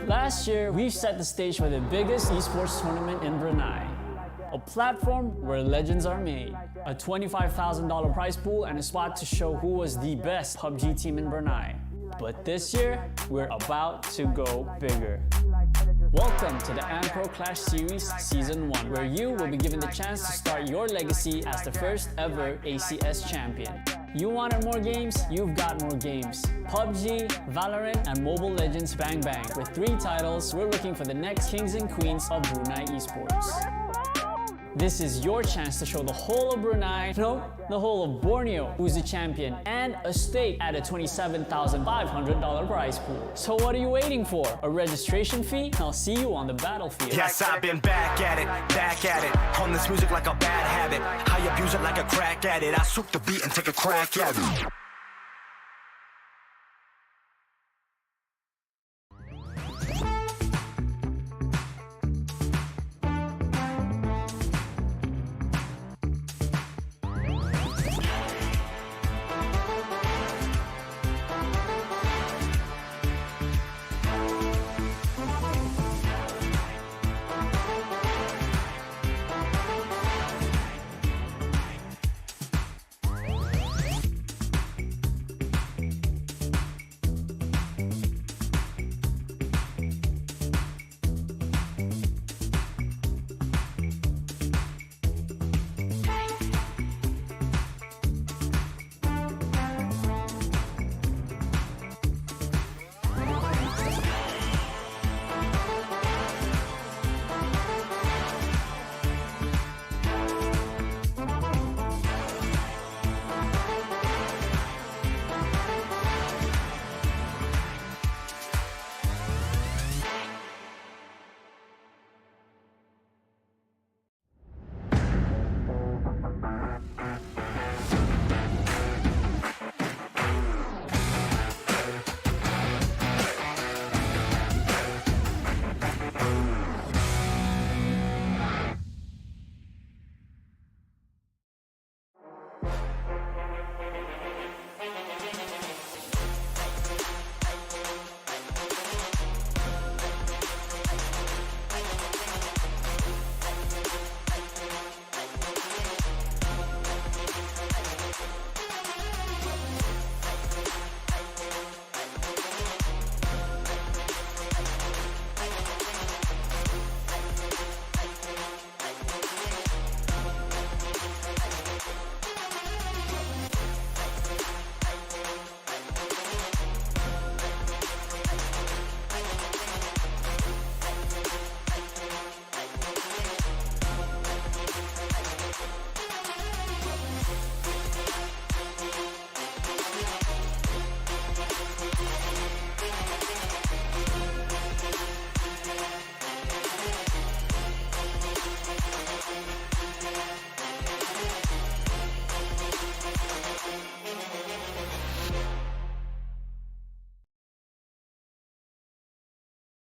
Last year, we set the stage for the biggest esports tournament in Brunei. A platform where legends are made, a $25,000 prize pool, and a spot to show who was the best PUBG team in Brunei. But this year, we're about to go bigger. Welcome to the AMPRO Clash Series Season 1, where you will be given the chance to start your legacy as the first ever ACS champion. You wanted more games? You've got more games. PUBG, Valorant, and Mobile Legends Bang Bang. With 3 titles, we're looking for the next kings and queens of Brunei Esports. This is your chance to show the whole of Brunei, no, the whole of Borneo, who's the champion, and a stake at a $27,500 prize pool. So what are you waiting for? A registration fee? I'll see you on the battlefield. Yes, I've been back at it. On this music like a bad habit. I abuse it like a crack at it. I swoop the beat and take a crack at it.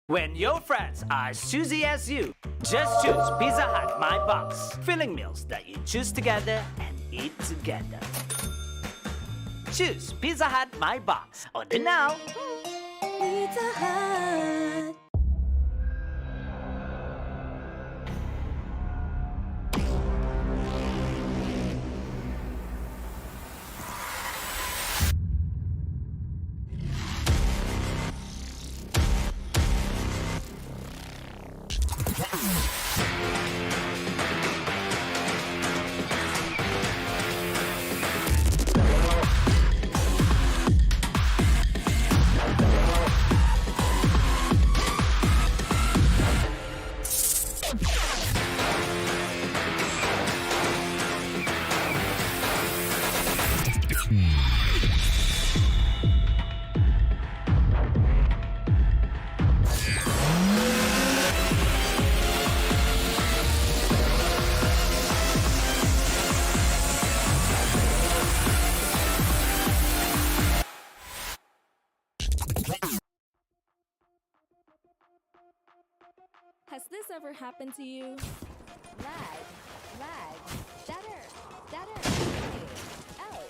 When your friends are as choosy as you, just choose Pizza Hut My Box. Filling meals that you choose together and eat together. Choose Pizza Hut My Box. Order now. Pizza Hut. Has this ever happened to you? Lag, stutter, ouch.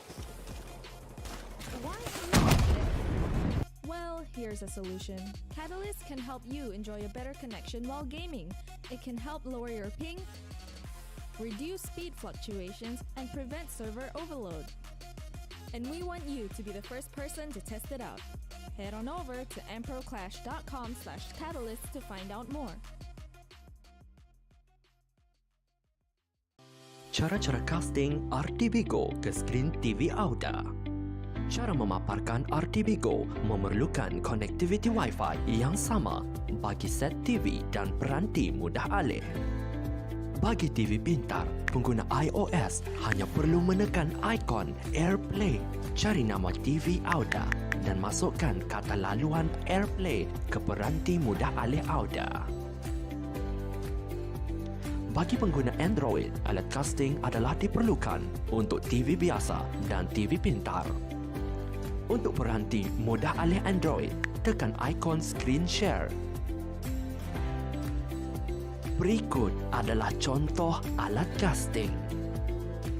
Why? Well, here here's a solution. Catalyst can help you enjoy a better connection while gaming. It can help lower your ping, reduce speed fluctuations, and prevent server overload. And we want you to be the first person to test it out. Head on over to amproclash.com/catalyst to find out more. Cara-cara casting RTB Go ke skrin TV Auda. Cara memaparkan RTB Go memerlukan konektiviti Wi-Fi yang sama bagi set TV dan peranti mudah alih. Bagi TV pintar, pengguna iOS hanya perlu menekan ikon AirPlay, cari nama TV Auda dan masukkan kata laluan AirPlay ke peranti mudah alih Auda. Bagi pengguna Android, alat casting adalah diperlukan untuk TV biasa dan TV pintar. Untuk peranti mudah alih Android, tekan ikon screen share. Berikut adalah contoh alat casting.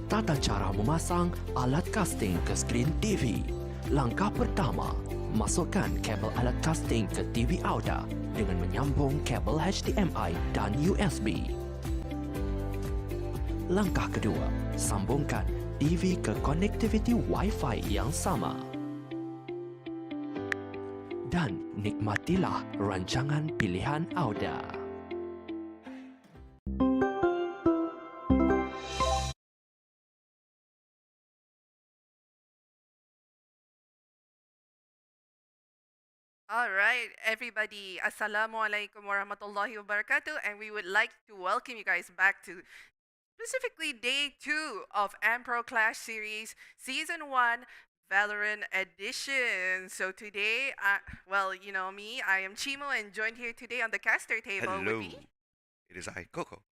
Tata cara memasang alat casting ke skrin TV. Langkah pertama, masukkan kabel alat casting ke TV Auda dengan menyambung kabel HDMI dan USB. Langkah kedua, sambungkan TV ke konektiviti Wi-Fi yang sama. Dan nikmatilah rancangan pilihan Auda. All right, everybody. Assalamualaikum warahmatullahi wabarakatuh. And we would like to welcome you guys back to specifically day 2 of AMPRO Clash Series Season 1 Valorant Edition. So today, well, you know me, I am Chimo and joined here today on the caster table Hello. with me. It is I, Coco.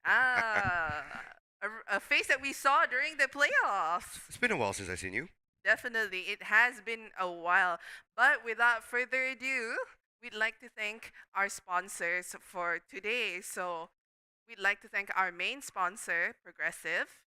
A face that we saw during the playoffs. It's been a while since I've seen you. Definitely, it has been a while. But without further ado, we'd like to thank our sponsors for today. So we'd like to thank our main sponsor, Progresif,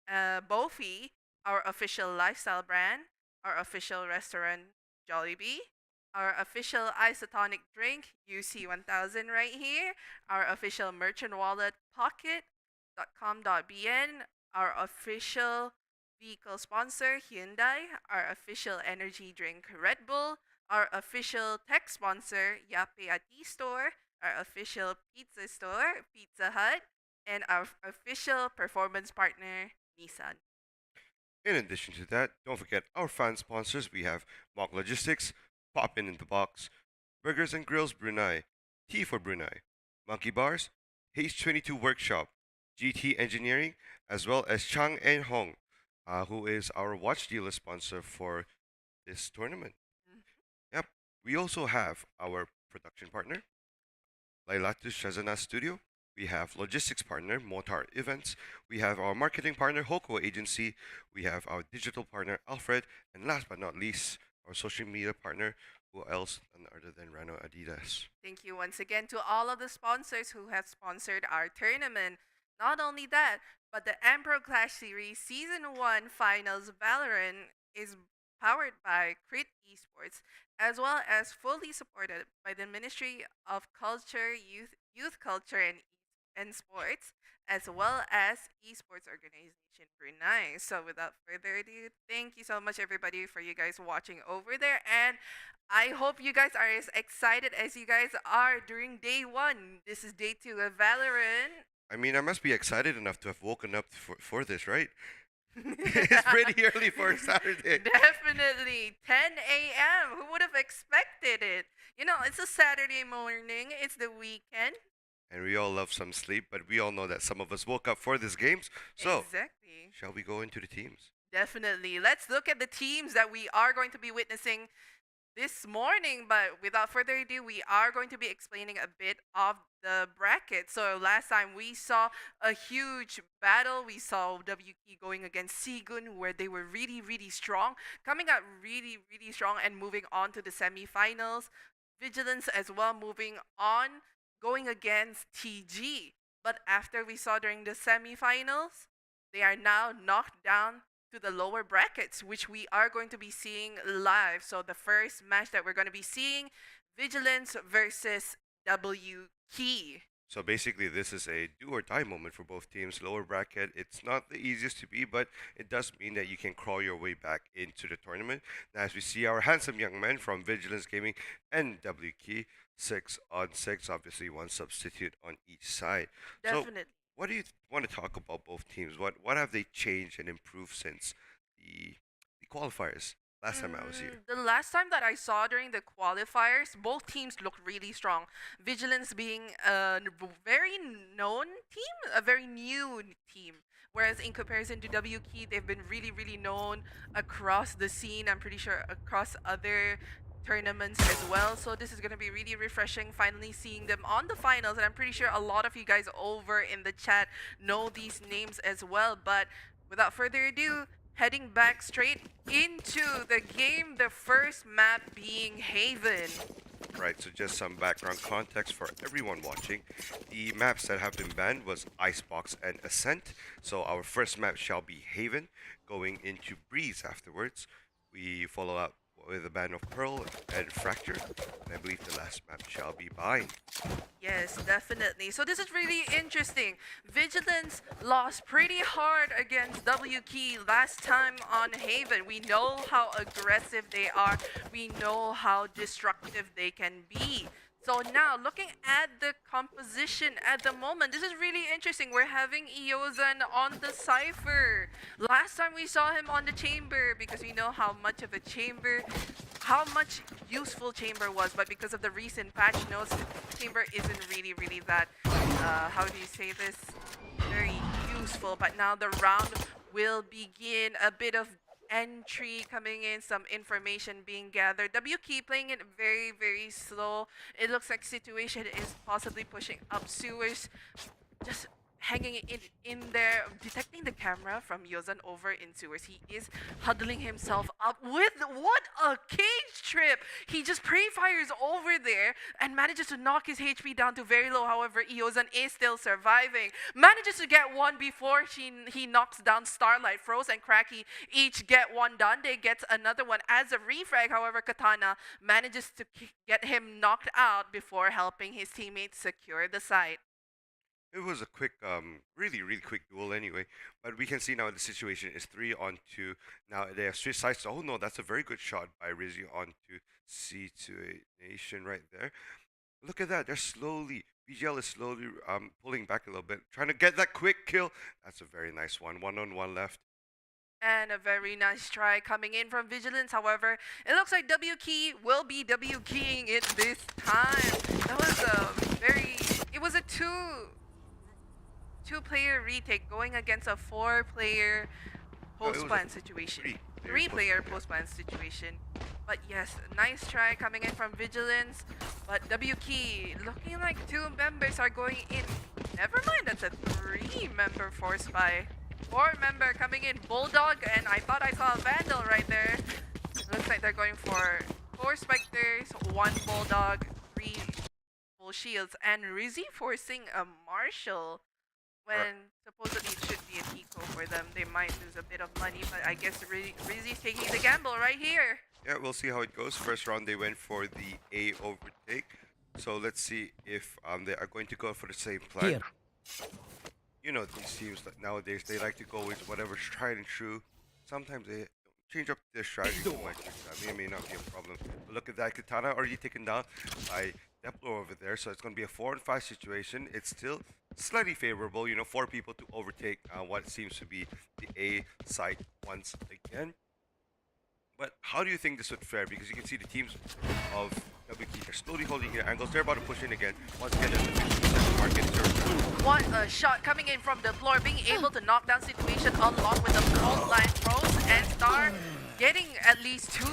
Boeffi, our official lifestyle brand, our official restaurant, Jollibee, our official isotonic drink, UC1000 right here, our official merchant wallet, Pocket.com.bn, our official vehicle sponsor, Hyundai, our official energy drink, Red Bull, our official tech sponsor, Yappe IT Store, our official pizza store, Pizza Hut, and our official performance partner, Nissan. In addition to that, don't forget our fan sponsors. We have Mock Logistics, Pop In the Box, Burgers and Grills Brunei, Tea for Brunei, Monkey Bars, H22 Workshop, GT Engineering, as well as Chang En Hong, who is our watch dealer sponsor for this tournament. Yep. We also have our production partner, Lailatu Shazana Studio. We have logistics partner, Motar Events. We have our marketing partner, Hoko Agency. We have our digital partner, Alfred. And last but not least, our social media partner, who else other than Rano Adidas. Thank you once again to all of the sponsors who have sponsored our tournament. Not only that, but the AMPRO Clash Series Season 1 Finals Valorant is powered by Crit Esports, as well as fully supported by the Ministry of Culture, Youth Culture, and Sports, as well as Esports Organization Brunei. So without further ado, thank you so much everybody for you guys watching over there, and I hope you guys are as excited as you guys are during day 1. This is day 2 of Valorant. I mean, I must be excited enough to have woken up for this, right? It's pretty early for a Saturday. Definitely. 10 a.m. Who would have expected it? You know, it's a Saturday morning. It's the weekend. And we all love some sleep, but we all know that some of us woke up for these games. So, exactly. shall we go into the teams? Definitely. Let's look at the teams that we are going to be witnessing this morning. But without further ado, we are going to be explaining a bit of the bracket. So last time we saw a huge battle. We saw WK going against Sigun, where they were really, really strong, coming out really, really strong and moving on to the semifinals. Vigilance as well moving on, going against TG. But after we saw during the semifinals, they are now knocked down to the lower brackets, which we are going to be seeing live. So the first match that we're going to be seeing, Vigilance versus W Key. So basically, this is a do or die moment for both teams. Lower bracket, it's not the easiest to be, but it does mean that you can crawl your way back into the tournament. Now, as we see our handsome young men from Vigilance Gaming and W Key, 6-on-6, obviously one substitute on each side. Definitely. So, what do you want to talk about both teams? What have they changed and improved since the qualifiers? Last time I was here. The last time that I saw during the qualifiers, both teams looked really strong. Vigilance being a very known team, a very new team. Whereas in comparison to W Key, they've been really, really known across the scene. I'm pretty sure across other tournaments as well. So this is going to be really refreshing finally seeing them on the finals. And I'm pretty sure a lot of you guys over in the chat know these names as well. But without further ado, heading back straight into the game, the first map being Haven. Right, so just some background context for everyone watching. The maps that have been banned was Icebox and Ascent. So our first map shall be Haven, going into Breeze afterwards. We follow up with a ban of Pearl and Fracture, and I believe the last map shall be Bind. Yes, definitely. So this is really interesting. Vigilance lost pretty hard against W Key last time on Haven. We know how aggressive they are. We know how destructive they can be. So now, looking at the composition at the moment, this is really interesting. We're having Iozan on the Cypher. Last time we saw him on the Chamber, because we know how much of a Chamber, how much useful Chamber was, but because of the recent patch notes, Chamber isn't really that, how do you say this? Very useful. But now the round will begin. A bit of entry coming in, some information being gathered. W Key playing it very, very slow. It looks like situation is possibly pushing up sewers. Just hanging it in there, detecting the camera from Yozan over in sewers. He is huddling himself up with what a cage trip. He just pre-fires over there and manages to knock his HP down to very low. However, Yozan is still surviving. Manages to get one before he knocks down Starlight. Froze and Cracky each get one done. They get another one as a refrag. However, Katana manages to get him knocked out before helping his teammates secure the site. It was a quick, really quick duel anyway. But we can see now the situation is 3-on-2. Now they have switched sides. Oh no, that's a very good shot by Rizzy onto C2A Nation right there. Look at that. They're slowly, BGL is slowly pulling back a little bit, trying to get that quick kill. That's a very nice one. 1-on-1 left. And a very nice try coming in from Vigilance. However, it looks like W Key will be W Keying it this time. That was it was a two-player retake going against a four-player post-ban situation. Three-player post-ban situation. But yes, nice try coming in from Vigilance. But W Key looking like two members are going in. Never mind, that's a three-member force by. Four-member coming in, Bulldog, and I thought I saw a Vandal right there. Looks like they're going for 4 Spectres, 1 Bulldog, 3 full shields, and Rizzy forcing a Marshall when supposedly it should be a Kiko for them. They might lose a bit of money, but I guess Rizzy's taking the gamble right here. Yeah, we'll see how it goes. First round they went for the A overtake. So let's see if they are going to go for the same plan. Here. You know, these teams that nowadays, they like to go with whatever's tried and true. Sometimes they change up their strategy too much. It may not be a problem. But look at that. Katana already taken down by Deplo over there. So it's going to be a 4-on-5 situation. It's still slightly favorable. You know, 4 people to overtake what seems to be the A site once again. But how do you think this would fare? Because you can see the teams of WK are slowly holding their angles. They're about to push in again. Once again, there's a 50% market. What a shot coming in from the floor, being able to knock down situation along with the front line Rose and Star, getting at least 2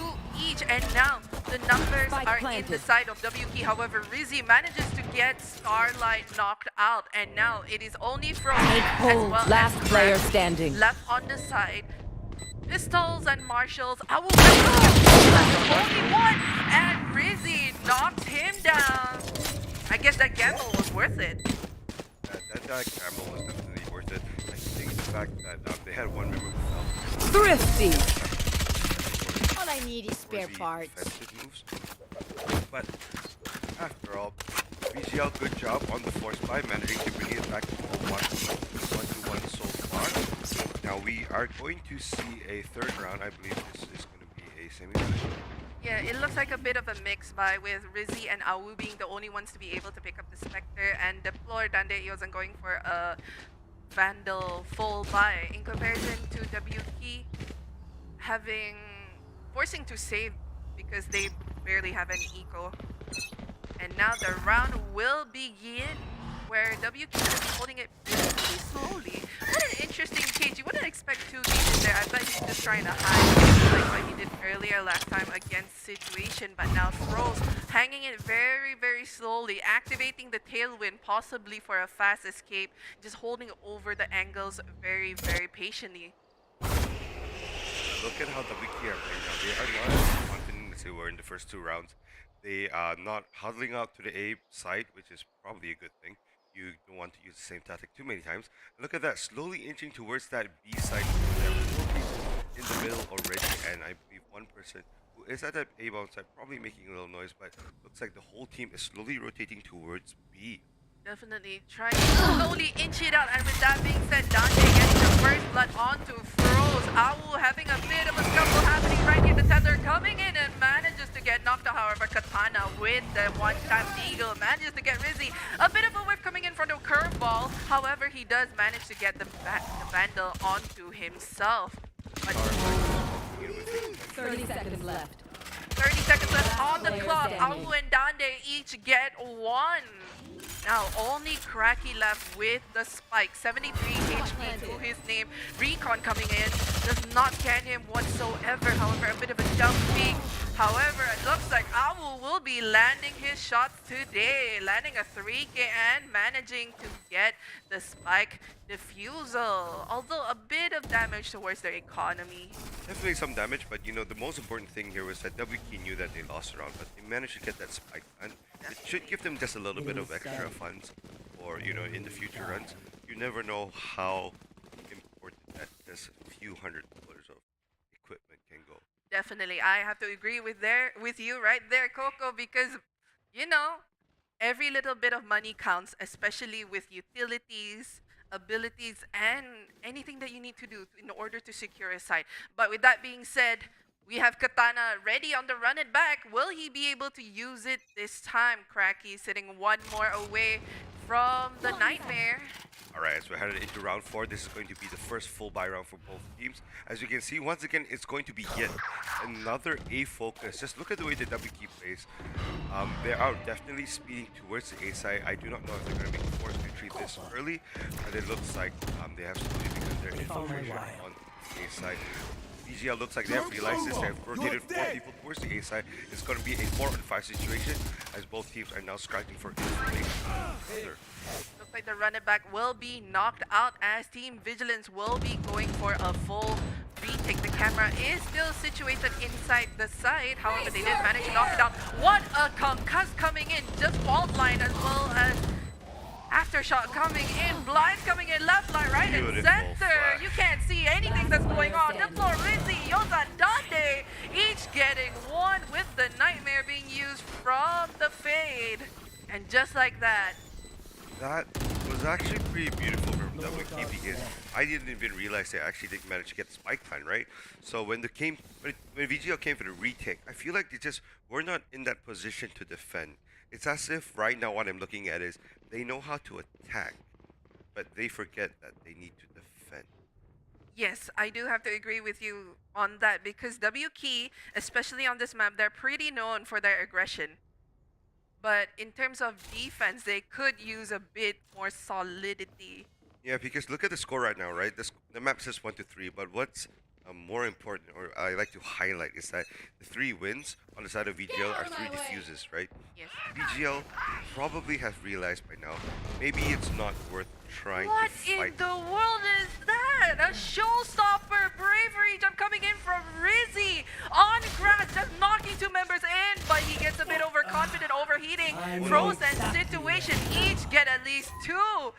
each. And now the numbers are in the side of WK. However, Rizzy manages to get Starlight knocked out. And now it is only Froze as well last as player standing left on the side. Pistols and Marshals. I will only one, and Rizzy knocks him down. I guess that gamble was worth it. That gamble was definitely worth it. I think the fact that they had one member who fell. Thrift easy. All I need is spare the parts. defensive moves. But after all, VGL, good job on the force by managing to bring it back to a 1-1 so far. Now we are going to see a third round. I believe this is going to be a semi-final. Yeah, it looks like a bit of a mix by with Rizzy and Awu being the only ones to be able to pick up the Spectre, and Deplore Dande Yosan going for a Vandal full buy in comparison to WK forcing to save because they barely have any eco. And now the round will begin, where WK is holding it pretty slowly. What an interesting cage. You wouldn't expect 2 games there. I bet he's just trying to hide like what he did earlier last time against Situation. But now Throws hanging it very, very slowly, activating the Tailwind possibly for a fast escape, just holding over the angles very, very patiently. Look at how WK are playing now. They are not as confident as they were in the first 2 rounds. They are not huddling out to the A side, which is probably a good thing. You don't want to use the same tactic too many times. Look at that, slowly inching towards that B side. There are 4 people in the middle already, and I believe one person who is at that A bound side probably making a little noise, but looks like the whole team is slowly rotating towards B. Definitely trying to slowly inch it out, and with that being said, Dante getting the first blood onto Froze. Awu having a bit of a scuffle happening right near the tether, coming in and manages to get knocked out. However, Katana with the one-time deagle manages to get Rizzy. A bit of a whiff coming in from the curveball. However, he does manage to get the Vandal onto himself. But 30 seconds left. 30 seconds left on the clock. Awu and Dande each get 1. Now only Cracky left with the spike. 73 HP to his name. Recon coming in. Does not can him whatsoever. However, a bit of a jump peek. However, it looks like Awu will be landing his shots today. Landing a 3K and managing to get the spike defusal. Although a bit of damage towards their economy. Definitely some damage, but you know, the most important thing here was that WK knew that they lost around, but they managed to get that spike, and it should give them just a little bit of extra funds for, you know, in the future runs. You never know how important that just a few $100 of equipment can go. Definitely, I have to agree with you right there, Coco, because, you know, every little bit of money counts, especially with utilities, abilities, and anything that you need to do in order to secure a site. But with that being said, we have Katana ready on the run it back. Will he be able to use it this time? Cracky sitting 1 more away from the Nightmare. Alright, so we're headed into round 4. This is going to be the first full buy round for both teams. As you can see, once again, it's going to be yet another A focus. Just look at the way the WK plays. They are definitely speeding towards the A side. I do not know if they're going to make a forced retreat this early, but it looks like they have slowly begun their infiltration on the A side. VGL looks like they have realized this. They have rotated 4 people towards the A side. It's going to be a 4-on-5 situation as both teams are now scrapping for infiltration. Looks like the run it back will be knocked out as Team Vigilance will be going for a full retake. The camera is still situated inside the site. However, they did manage to knock it out. What a concuss coming in. Just fault line as well as aftershock coming in. Blinds coming in left, line, right, and center. Flash. You can't see anything that's going on. Deplore, Rizzy, Yosa, Dante, each getting 1 with the Nightmare being used from the Fade. And just like that, that was actually pretty beautiful from WK because I didn't even realize they actually did manage to get the spike plan, right? So when VGL came for the retake, I feel like they just were not in that position to defend. It's as if right now what I'm looking at is they know how to attack, but they forget that they need to defend. yes, I do have to agree with you on that because WK, especially on this map, they're pretty known for their aggression. But in terms of defense, they could use a bit more solidity. Yeah, because look at the score right now, right? The map says 1-3, but what's more important, or I like to highlight, is that the 3 wins on the side of VGL are 3 defuses, right? Yes. VGL probably have realized by now, maybe it's not worth trying What to fight. in the world is that? A showstopper bravery jump coming in from Rizzy on grass, just knocking 2 members in, but he gets a bit overconfident, overheating. Frozen situation, each get at least 2.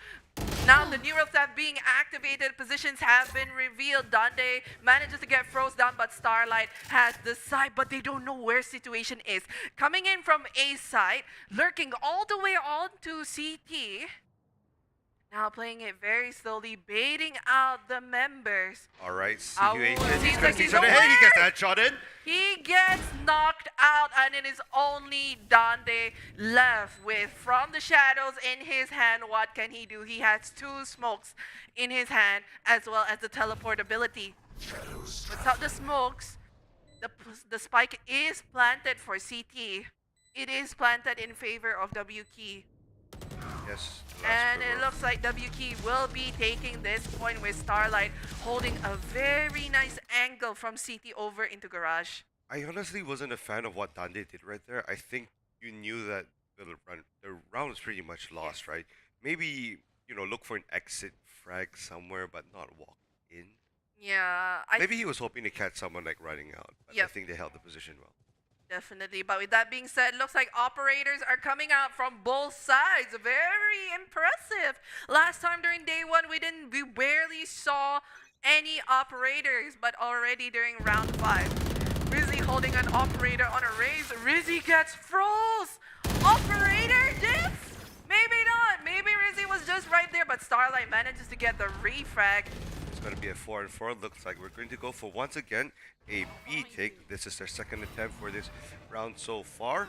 Now the neural theft being activated, positions have been revealed. Dante manages to get froze down, but Starlight has the site, but they don't know where situation is. Coming in from A side, lurking all the way on to CT. Now playing it very slowly, baiting out the members. All right, Oh, situation. seems He's like gonna he's see something. Hey, he gets aware. that shot in. He gets knocked out, and it is only Dante left with from the shadows in his hand. What can he do? He has 2 smokes in his hand, as well as the teleport ability. Without the smokes, the spike is planted for CT. It is planted in favor of W Key. Yes. the last And it promo. looks like W Key will be taking this point with Starlight holding a very nice angle from CT over into Garage. I honestly wasn't a fan of what Dante did right there. I think you knew that the round was pretty much lost, right? Maybe, look for an exit frag somewhere, but not walk in. Yeah, Maybe he was hoping to catch someone like running out, but I Yep. think they held the position well. definitely. But with that being said, looks like operators are coming out from both sides. Very impressive. Last time during day 1, we barely saw any operators, but already during round 5, Rizzy holding an operator on a raise. Rizzy gets froze. Operator diff? Maybe not. Maybe Rizzy was just right there, but Starlight manages to get the refrag. It's going to be a 4-4. Looks like we're going to go for, once again, a B take. This is their second attempt for this round so far.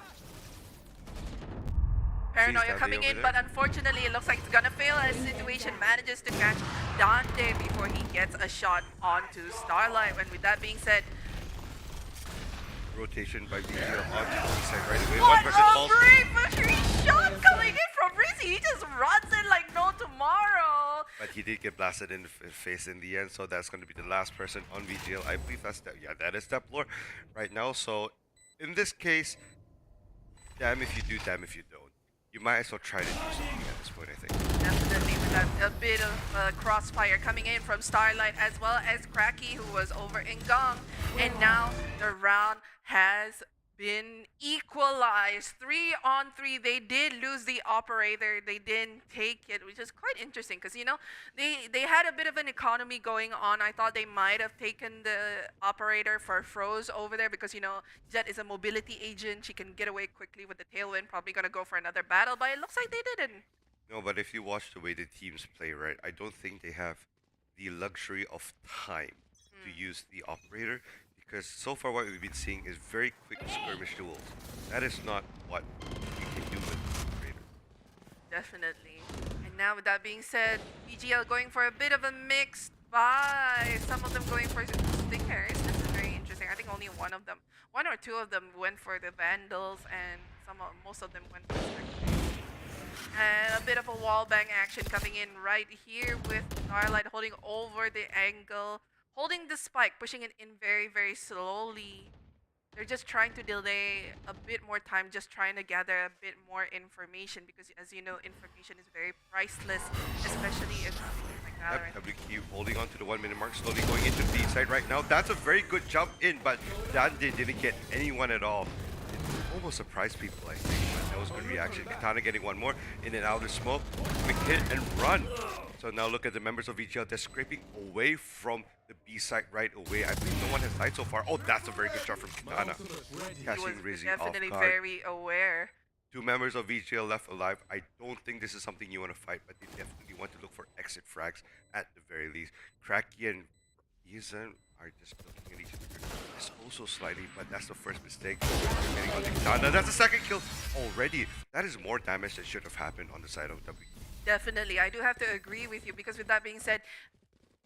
Paranoia Dante coming over in, there. but unfortunately it looks like it's gonna fail as Situation manages to catch Dante before he gets a shot onto Starlight. And with that being said, Rotation by BGL onto the side right away. what One person a falls. bravery shot coming in from Rizzy! He just runs in like no tomorrow. But he did get blasted in the face in the end, so that's going to be the last person on VGL. I believe that is Steplore right now. So in this case, damn if you do, damn if you don't. You might as well try to do something at this point, I think. Definitely with that, a bit of crossfire coming in from Starlight as well as Cracky, who was over in Gong. And now the round has been equalized. 3-on-3. They did lose the operator. They didn't take it, which is quite interesting because, they had a bit of an economy going on. I thought they might have taken the operator for Froze over there because, Jet is a mobility agent. She can get away quickly with the tailwind. Probably going to go for another battle, but it looks like they didn't. No, but if you watch the way the teams play, right, I don't think they have the luxury of time to use the operator. Because so far what we've been seeing is very quick skirmish duels. That is not what you can do with the operator. Definitely. And now with that being said, BGL going for a bit of a mixed buy. Some of them going for Stingers. This is very interesting. I think only one or two of them went for the Vandals, and most of them went for Spectators. And a bit of a wall bang action coming in right here with Starlight holding over the angle, holding the spike, pushing it in very, very slowly. They're just trying to delay a bit more time, just trying to gather a bit more information because, as you know, information is very priceless, especially in something like Valorant. WQ holding on to the 1 minute mark, slowly going into the side right now. That's a very good jump in, but Dante didn't get anyone at all. It almost surprised people, I think, but that was good reaction. Katana getting one more in and out of the smoke. Quick hit and run. So now look at the members of VGL. They're scraping away from the B site right away. I believe no one has died so far. Oh, that's a very good shot from Katana. He Catching was Rizzy off definitely guard. very aware. 2 members of VGL left alive. I don't think this is something you want to fight, but they definitely want to look for exit frags at the very least. Cracky and Yizan are just looking at each other just also slightly, but that's the first mistake. Getting on the Katana. That's the second kill already. That is more damage that should have happened on the side of W. Definitely. I do have to agree with you because with that being said,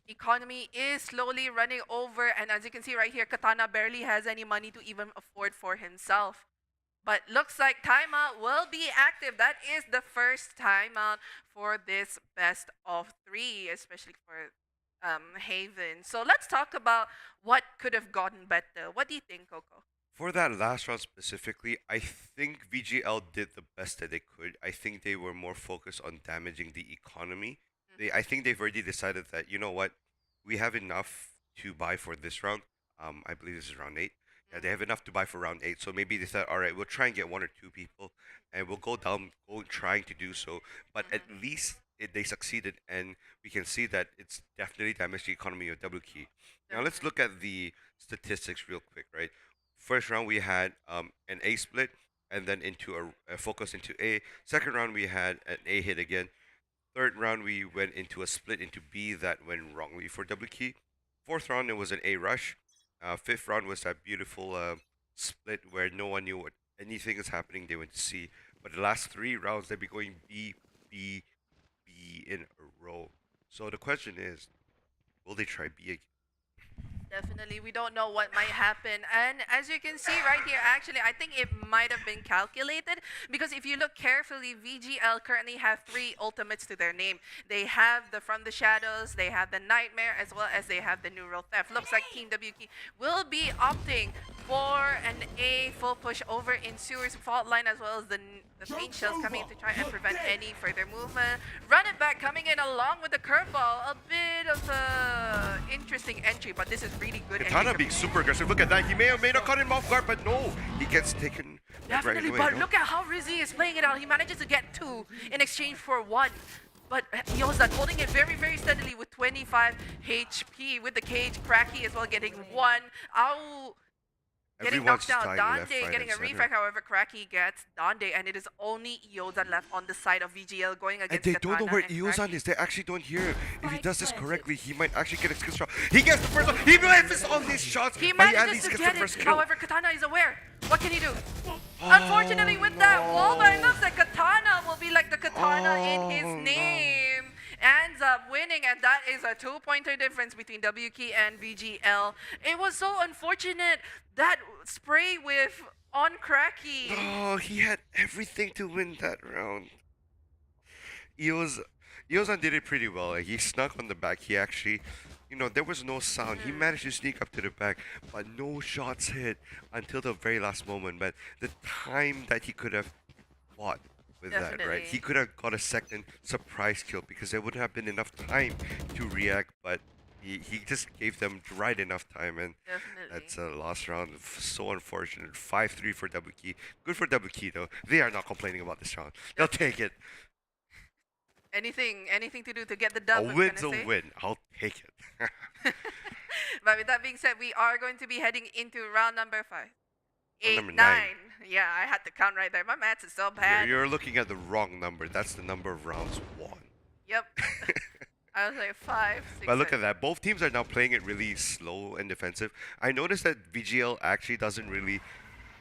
economy is slowly running over, and as you can see right here, Katana barely has any money to even afford for himself. But looks like timeout will be active. That is the first timeout for this best of 3, especially for Haven. So let's talk about what could have gotten better. What do you think, Coco? For that last round specifically, I think VGL did the best that they could. I think they were more focused on damaging the economy. I think they've already decided that, you know what, we have enough to buy for this round. I believe this is round 8. Yeah, they have enough to buy for round 8. So maybe they said, all right, we'll try and get 1 or 2 people, and we'll go down, trying to do so. But at least they succeeded, and we can see that it's definitely damaged the economy of W Key. Now let's look at the statistics real quick, right? First round we had an A split, and then into a focus into A. Second round we had an A hit again. Third round we went into a split into B that went wrongly for W Key. Fourth round it was an A rush. Fifth round was that beautiful split where no one knew what anything is happening. They went to C. But the last three rounds they'd be going B, B, B in a row. So the question is, will they try B again? Definitely, we don't know what might happen. And as you can see right here, actually, I think it might have been calculated because if you look carefully, VGL currently have 3 ultimates to their name. They have the From the Shadows, they have the Nightmare, as well as they have the Neural Theft. Looks like Team WK will be opting for an A full push over in Sewers fault line, as well as the paint shells coming in to try and prevent any further movement. Run it back coming in along with the curveball. A bit of a interesting entry, but this is really good. Katana being super aggressive. Look at that. He may or may not caught him off guard, but no, he gets taken Definitely, right away. but No? look at how Rizzy is playing it out. He manages to get 2 in exchange for 1. But Yoza holding it very, very steadily with 25 HP with the cage. Cracky as well getting 1. Ow! Getting Everyone's knocked down. dying left, Dande right, getting a and center. refrag, however, Cracky gets Dande, and it is only Yoza left on the side of VGL going And against they Katana don't know where and Iozan Cracky. is. They actually don't hear him. If he Spike does this planted. correctly, he might actually get a skill shot. He gets the first one. He misses on these shots. He but at manages least to gets get the it, first kill. however, Katana is aware. What can he do? Unfortunately, with that wall, but it looks like Katana will be like the Katana in his no. name. Ends up winning, and that is a 2-pointer difference between WK and VGL. It was so unfortunate that spray with on Cracky. Oh, he had everything to win that round. Iozan did it pretty well. Like, he snuck on the back. He actually, there was no sound. He managed to sneak up to the back, but no shots hit until the very last moment. But the time that he could have fought with that, right? Definitely. He could have got a second surprise kill because there wouldn't have been enough time to react, but he just gave them right enough time, and Definitely. that's a last round. So unfortunate. 5-3 for Double Key. Good for Double Key though. They are not complaining about this round. They'll take it. Anything to do to get the dub. A I'm win's gonna a say. win. I'll take it. But with that being said, we are going to be heading into round number 5. 8, number 9. nine. Yeah, I had to count right there. My maths is so bad. You're looking at the wrong number. That's the number of rounds won. Yep. I was like 5, 6. But look at that. Both teams are now playing it really slow and defensive. I noticed that VGL actually doesn't really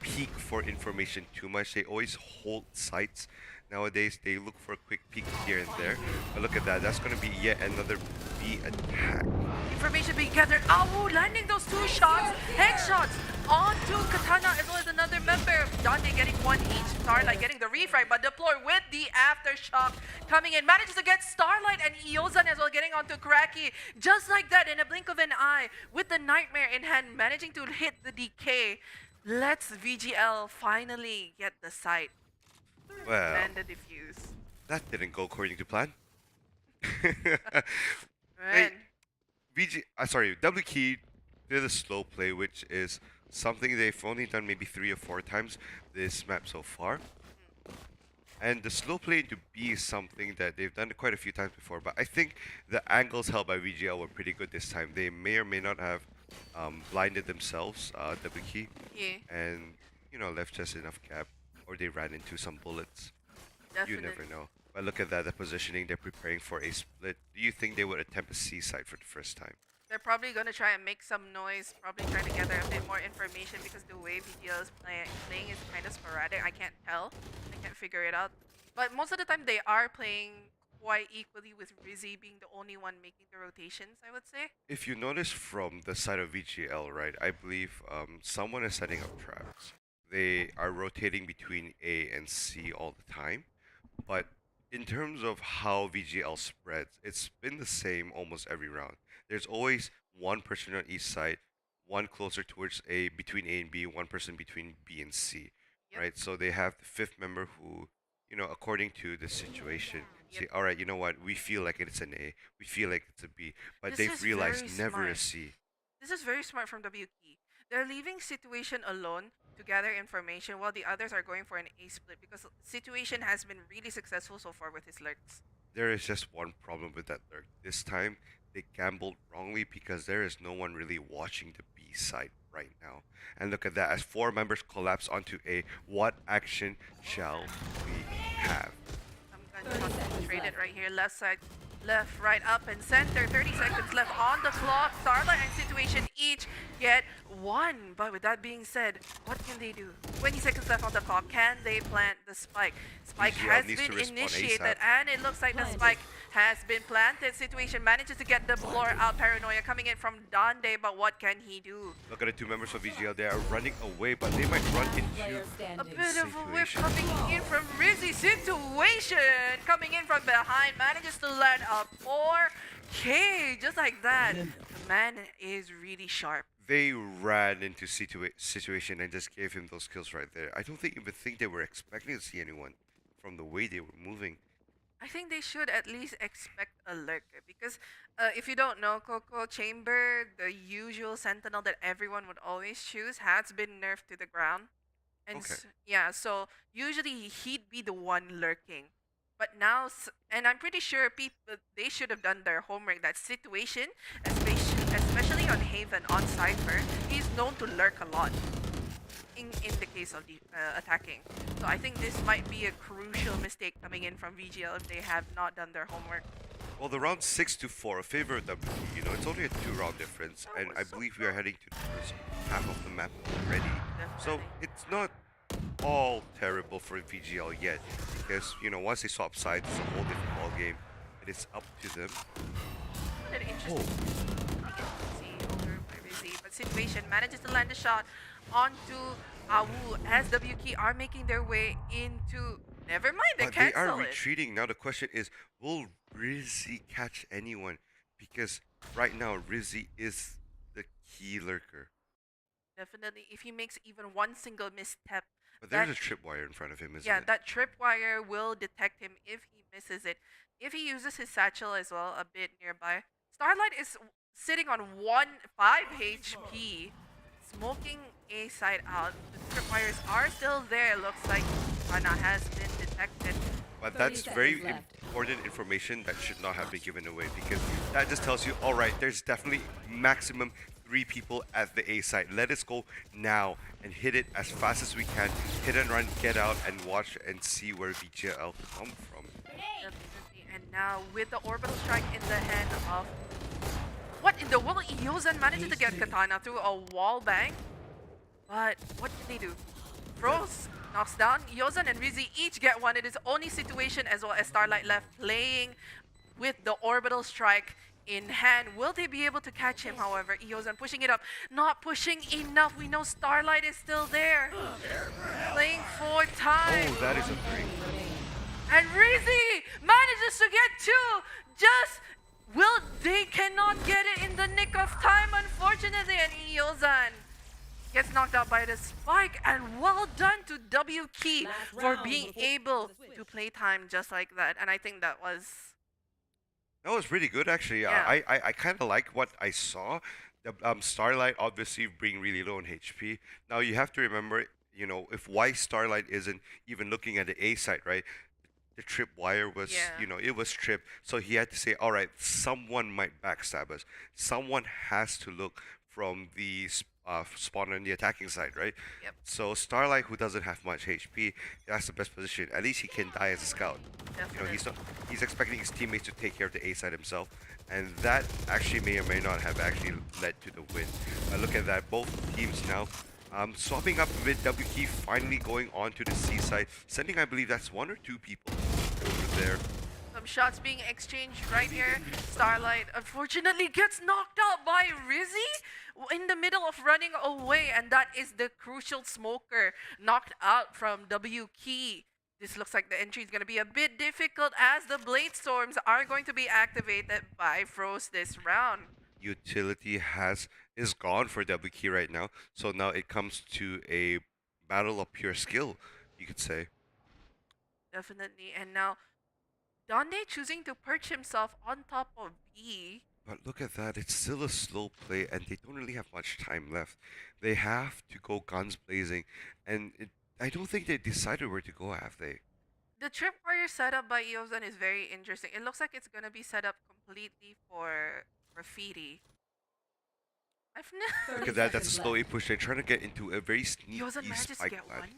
peek for information too much. They always hold sights. Nowadays, they look for a quick peek here and there. But look at that. That's going to be yet another B attack. Information being gathered. Awu landing those 2 shots, headshots onto Katana as well as another member. Dante getting 1 each. Starlight getting the refrag, but Deploy with the aftershock coming in. Manages to get Starlight and Iozan as well getting onto Cracky. Just like that, in a blink of an eye, with the Nightmare in hand, managing to hit the DK. Let's VGL finally get the site Well, and the defuse. that didn't go according to plan. Man. Double Key did a slow play, which is something they've only done maybe 3 or 4 times this map so far. And the slow play into B is something that they've done quite a few times before, but I think the angles held by VGL were pretty good this time. They may or may not have blinded themselves, Double Key, Yeah, and left just enough gap, or they ran into some bullets. definitely. You never know. But look at that, the positioning. They're preparing for a split. Do you think they would attempt a C side for the first time? They're probably going to try and make some noise, probably try to gather a bit more information because the way VGL is playing is kind of sporadic. I can't tell. I can't figure it out. But most of the time they are playing quite equally with Rizzy being the only one making the rotations, I would say. If you notice from the side of VGL, right, I believe someone is setting up traps. They are rotating between A and C all the time. But in terms of how VGL spreads, it's been the same almost every round. There's always one person on each side, one closer towards A, between A and B, one person between B and C, Yep. right? So they have the 5th member who, according to the situation, say, Yep. all right, you know what, we feel like it's an A, we feel like it's a B, but This they've is realized very never a smart. C. This is very smart from WK. They're leaving Situation alone to gather information while the others are going for an A split because Situation has been really successful so far with his lurks. there is just one problem with that lurk. This time, they gambled wrongly because there is no one really watching the B side right now. And look at that, as 4 members collapse onto A, what action shall we have? I'm going to concentrate it right here. Left side, left, right, up, and center. 30 seconds left on the clock. Starlight and Situation each get 1. But with that being said, what can they do? 20 seconds left on the clock. Can they plant the spike? Spike BGL has needs to been respond initiated, ASAP. and it looks like the spike has been planted. Situation manages to get the floor out. Paranoia coming in from Dande, but what can he do? Look at the 2 members of VGL. They are running away, but they might run into A bit of a whip Situation. coming in from Rizzy. Situation coming in from behind. Manages to land a 4K. Just like that. The man is really sharp. They ran into Situation and just gave him those kills right there. I don't even think they were expecting to see anyone from the way they were moving. I think they should at least expect a lurker because if you don't know, Coco Chamber, the usual sentinel that everyone would always choose, has been nerfed to the ground. And Okay. yeah, so usually he'd be the one lurking. But now, and I'm pretty sure people, they should have done their homework. That Situation, especially on Haven, on Cypher, he's known to lurk a lot in the case of the attacking. So I think this might be a crucial mistake coming in from VGL if they have not done their homework. Well, the round 6-4 favor them. You know, it's only a 2-round difference, and I believe we are heading to the first half of the map already. So Definitely. it's not all terrible for VGL yet, because you know once they swap sides, it's a whole different ball game. It is up to them. An interesting see over by Rizzy, but Situation manages to land a shot onto Awu as WK are making their way into. Never mind, they But they are cancel it. retreating. Now the question is, will Rizzy catch anyone? Because right now, Rizzy is the key lurker. Definitely, if he makes even one single misstep, But there's that- a tripwire in front of him, isn't yeah, it? that tripwire will detect him if he misses it. If he uses his satchel as well, a bit nearby. Starlight is sitting on 5 HP, smoking a side out. The tripwires are still there. Looks like Hana has been detected. But 30 that's very seconds left. important information that should not have been given away, because that just tells you, all right, there's definitely maximum 3 people at the A site. Let us go now and hit it as fast as we can. Hit and run, get out, and watch and see where VGL come from. Definitely. And now with the orbital strike in the hand of. What in the world? Yozan manages to get Katana through a wall bang. But what can they do? Froze knocks down. Yozan and Rizzy each get one. It is only Situation as well as Starlight left playing with the orbital strike in hand. Will they be able to catch him, however? Yozan pushing it up. Not pushing enough. We know Starlight is still there. Playing for time. Oh, that is a 3. And Rizzy manages to get 2. Just they cannot get it in the nick of time, unfortunately. And Yozan gets knocked out by the spike. And well done to WK for being able to play time just like that. And I think that was. That was pretty good, actually. Yeah. I kind of like what I saw. The Starlight obviously being really low in HP. Now you have to remember, you know, if why Starlight isn't even looking at the A side, right? The trip wire was, Yeah. you know, it was tripped. So he had to say, all right, someone might backstab us. Someone has to look from the spawn on the attacking side, right? Yep. So Starlight, who doesn't have much HP, that's the best position. At least he can die as a scout. You know, he's expecting his teammates to take care of the A side himself, and that actually may or may not have actually led to the win. Look at that, both teams now swapping up with WK finally going on to the C side, sending, I believe that's 1 or 2 people over there. Some shots being exchanged right here. Starlight unfortunately gets knocked out by Rizzy in the middle of running away, and that is the crucial smoker knocked out from WK. This looks like the entry is going to be a bit difficult as the Blade Storms are going to be activated by Froze this round. Utility is gone for WK right now, so now it comes to a battle of pure skill, you could say. Definitely. And now Dande choosing to perch himself on top of B. But look at that, it's still a slow play and they don't really have much time left. They have to go guns blazing, and I don't think they decided where to go, have they? The tripwire setup by Eozan is very interesting. It looks like it's gonna be set up completely for graffiti. I've never. Look at that. That's a slow A push. They're trying to get into a very sneaky Eozan manages to spike get plant. one.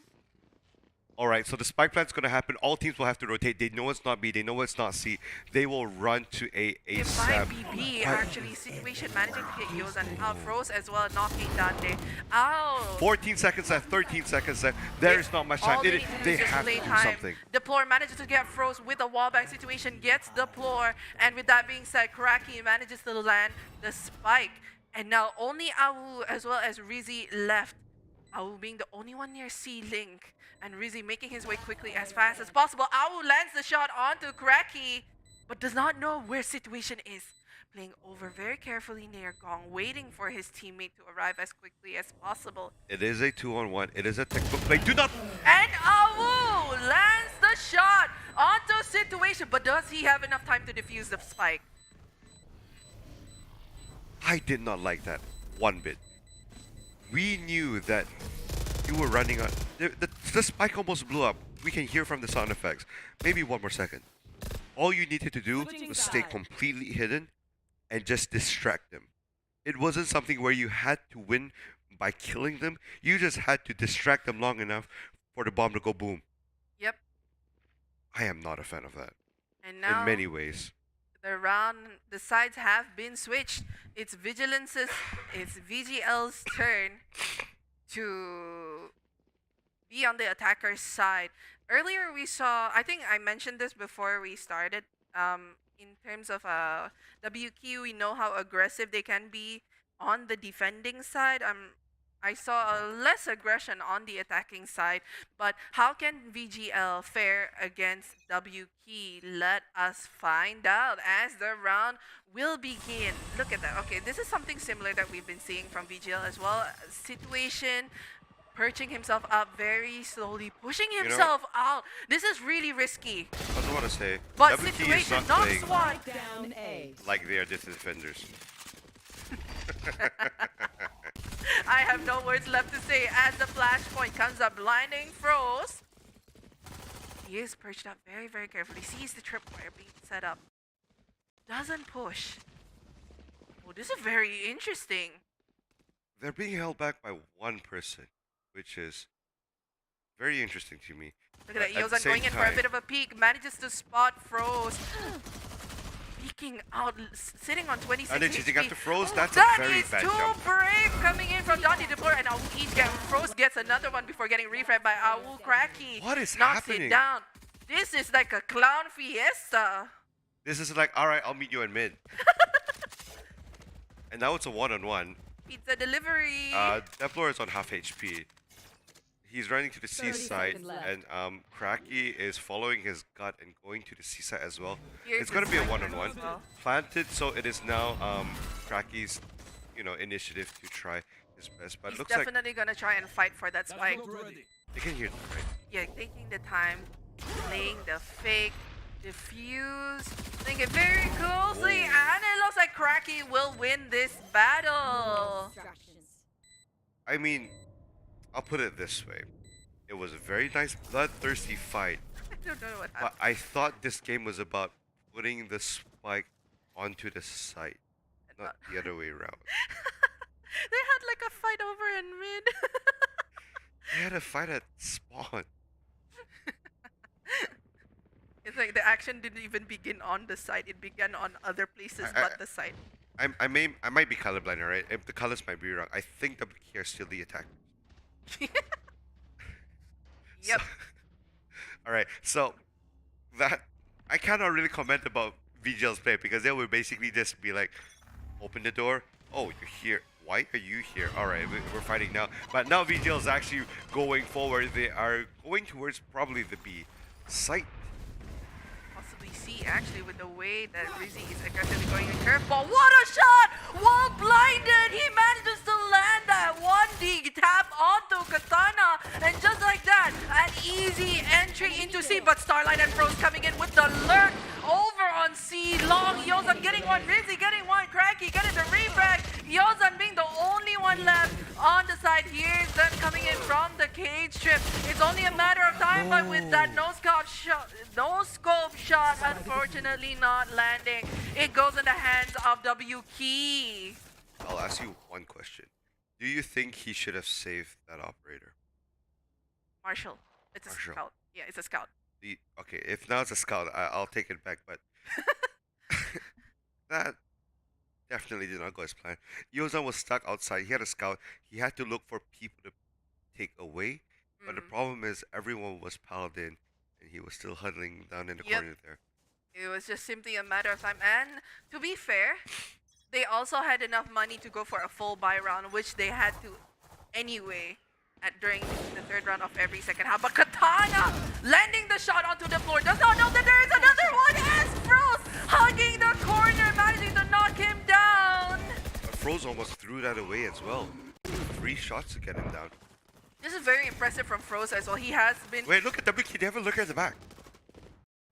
Alright, so the spike plant's going to happen. All teams will have to rotate. They know it's not B. They know it's not C. They will run to A It ASAP. might be B actually. Situation managing to get Eozan out. Froze as well, knocking Dante out. 14 seconds left. 13 seconds left. There is not much time. All they need to do They is just have to play do time. something. Deplore manages to get Froze with a wallbang situation, gets Deplore, and with that being said, Karaki manages to land the spike. And now only Awu as well as Rizzy left. Awu being the only one near C-Link, and Rizzy making his way quickly as fast as possible. Awu lands the shot onto Karaki, but does not know where Situation is. Playing over very carefully near Gong, waiting for his teammate to arrive as quickly as possible. It is a 2-on-1. It is a textbook play. Do not... And Awu lands the shot onto Situation, but does he have enough time to defuse the spike? I did not like that one bit. We knew that you were running on... The spike almost blew up. We can hear from the sound effects. Maybe one more second. All you needed to do was stay completely hidden and just distract them. It wasn't something where you had to win by killing them. You just had to distract them long enough for the bomb to go boom. Yep. I am not a fan of that. And now in many ways. the sides have been switched. It's VGL's turn to be on the attacker's side. Earlier we saw, I think I mentioned this before we started, in terms of WQ, we know how aggressive they can be on the defending side. I saw a less aggression on the attacking side, but how can VGL fare against WQ? Let us find out as the round will begin. Look at that. Okay, this is something similar that we've been seeing from VGL as well. Situation, perching himself up very slowly, pushing himself out. This is really risky. I just want to say, But WK is Situation not knocks playing one. Down A. like they are defenders. I have no words left to say as the flashpoint comes up, blinding Froze. He is perched up very, very carefully. Sees the tripwire being set up. Doesn't push. Oh, this is very interesting. They're being held back by one person, which is very interesting to me. Look at that, But at the Eozan going same in for a time- bit of a peek, manages to spot Froze. Peeking out, sitting on 26 And then chasing HP. after Froze, that's a That very is bad too jump. brave coming in from Dante Deplore, and Froze gets another one before getting reframed by Awu Cracky. What is Knocks happening? it down. This is like a clown fiesta. This is like, alright, I'll meet you in mid. And now it's a one-on-one. Pizza delivery. Deplore is on half HP. He's running to the C 30 side, seconds left. and Cracky is following his gut and going to the C side as well. Here's It's gonna the be a sniper one-on-one. as well. Planted, so it is now Cracky's, initiative to try his best. But it He's looks like definitely gonna try and fight for that spike. they can hear that, right? Yeah, taking the time, playing the fake, diffuse, playing it very closely, and it looks like Cracky will win this battle. Instructions. I mean, I'll put it this way. It was a very nice, bloodthirsty fight. I don't know what But happened. I thought this game was about putting the spike onto the site, not the other way around. They had like a fight over in mid. They had a fight at spawn. It's like the action didn't even begin on the site. It began on other places but the site. I might be colorblind, alright? The colors might be wrong. I think WK are still the attackers. Yep. Alright, so that I cannot really comment about VGL's play because they would basically just be like, open the door. Oh, you're here. Why are you here? Alright, we're fighting now. But now VGL is actually going forward. They are going towards probably the B site. Possibly C actually with the way that Rizzy is aggressively going in curveball. What a shot! While blinded, he manages to land that 1D tap onto Katana, and just like that, an easy entry into C. But Starlight and Froze coming in with the lurk over on C. Long Eozan getting one, Rizzy getting one, Cracky getting the refrag. Eozan being the only one anyone left on the side. Here's them coming in from the cage trip. It's only a matter of time, but with that no scope shot, unfortunately not landing. It goes in the hands of W Key. I'll ask you one question. Do you think he should have saved that operator? Marshall. It's a Marshall. scout. Yeah, it's a scout. Okay, if now it's a scout, I'll take it back, but that definitely did not go as planned. Yozan was stuck outside. He had a scout. He had to look for people to take away, but the problem is everyone was piled in, and he was still huddling down in the corner there. It was just simply a matter of time. And to be fair, they also had enough money to go for a full buy round, which they had to anyway during the third round of every second half. But Katana landing the shot onto the floor. Does not know that there is another one. As Froze hugging the corner, managing to knock him down. But Froze almost threw that away as well. 3 shots to get him down. This is very impressive from Froze as well. He has been... Wait, look at WK. They have a look at the back.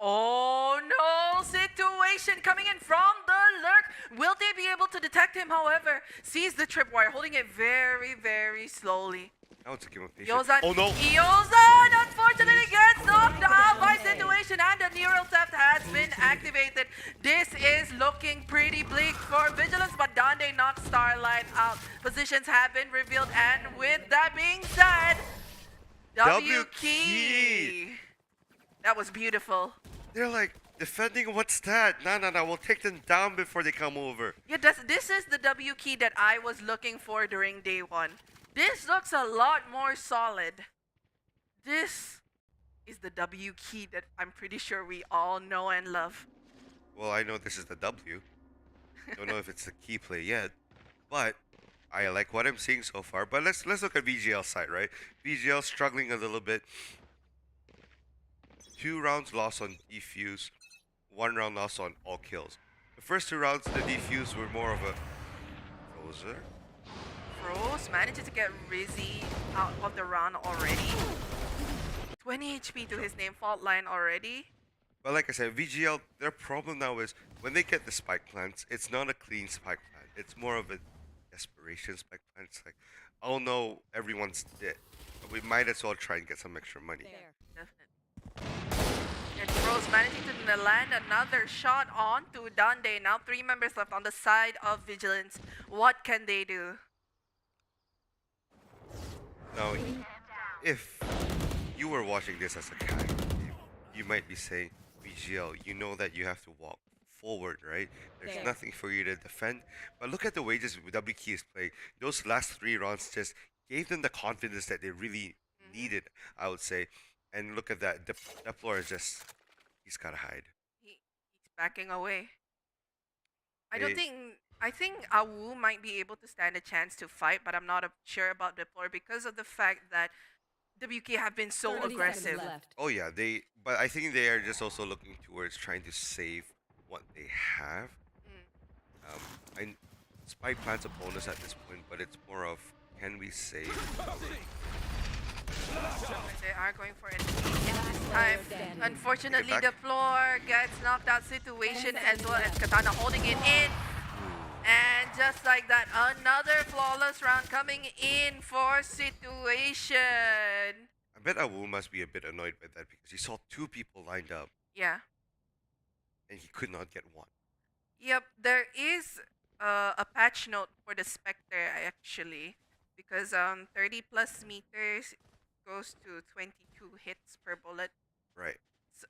Oh no! Situation coming in from the lurk. Will they be able to detect him, however? Sees the tripwire, holding it very, very slowly. Now it's a game of patience. Yozan, Oh no! Yozan unfortunately gets knocked out by Situation, and the neural theft has been activated. This is looking pretty bleak for Vigilance, but Dande knocks Starlight out. Positions have been revealed, and with that being said, W Key. That was beautiful. They're like, defending what's that? No, we'll take them down before they come over. Yeah, this is the W Key that I was looking for during day one. This looks a lot more solid. This is the W Key that I'm pretty sure we all know and love. Well, I know this is the W. Don't know if it's the key play yet, but I like what I'm seeing so far. But let's look at VGL's side, right? VGL struggling a little bit. 2 rounds lost on defuse, 1 round lost on all kills. The first 2 rounds, the defuse were more of a Frozer. Froze manages to get Rizzy out of the round already. 20 HP to his name, fault line already. But like I said, VGL, their problem now is when they get the spike plants, it's not a clean spike plant. It's more of a desperation spike plant. It's like, oh no, everyone's dead. But we might as well try and get some extra money. Definitely. And Froze managing to land another shot onto Dande. Now 3 members left on the side of Vigilance. What can they do? Now, if you were watching this as a guy, you might be saying, VGL, you know that you have to walk forward, right? There's nothing for you to defend. But look at the way just WK is playing. Those last 3 rounds just gave them the confidence that they really needed, I would say. And look at that. Deploy is just, he's gotta hide. He's backing away. I think Awu might be able to stand a chance to fight, but I'm not sure about Deploy because of the fact that WK have been so aggressive. Oh yeah, but I think they are just also looking towards trying to save what they have. Spike plant's a bonus at this point, but it's more of, can we save? They are going for it this time. Unfortunately, the floor gets knocked out. Situation as well as Katana holding it in. And just like that, another flawless round coming in for Situation. I bet Awu must be a bit annoyed by that because he saw 2 people lined up. Yeah. And he could not get 1. Yep, there is a patch note for the Spectre actually. Because 30 plus meters goes to 22 hits per bullet. Right.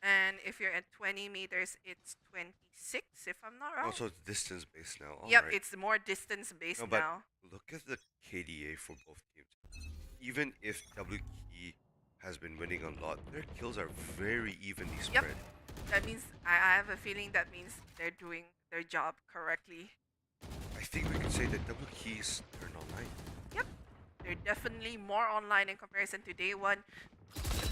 And if you're at 20 meters, it's 26, if I'm not wrong. Also, it's distance based now. Yep, right. it's more distance based No, but now. look at the KDA for both teams. Even if WK has been winning a lot, their kills are very evenly spread. That means, I have a feeling that means they're doing their job correctly. I think we could say that WK's turned online. Yep, they're definitely more online in comparison to day one.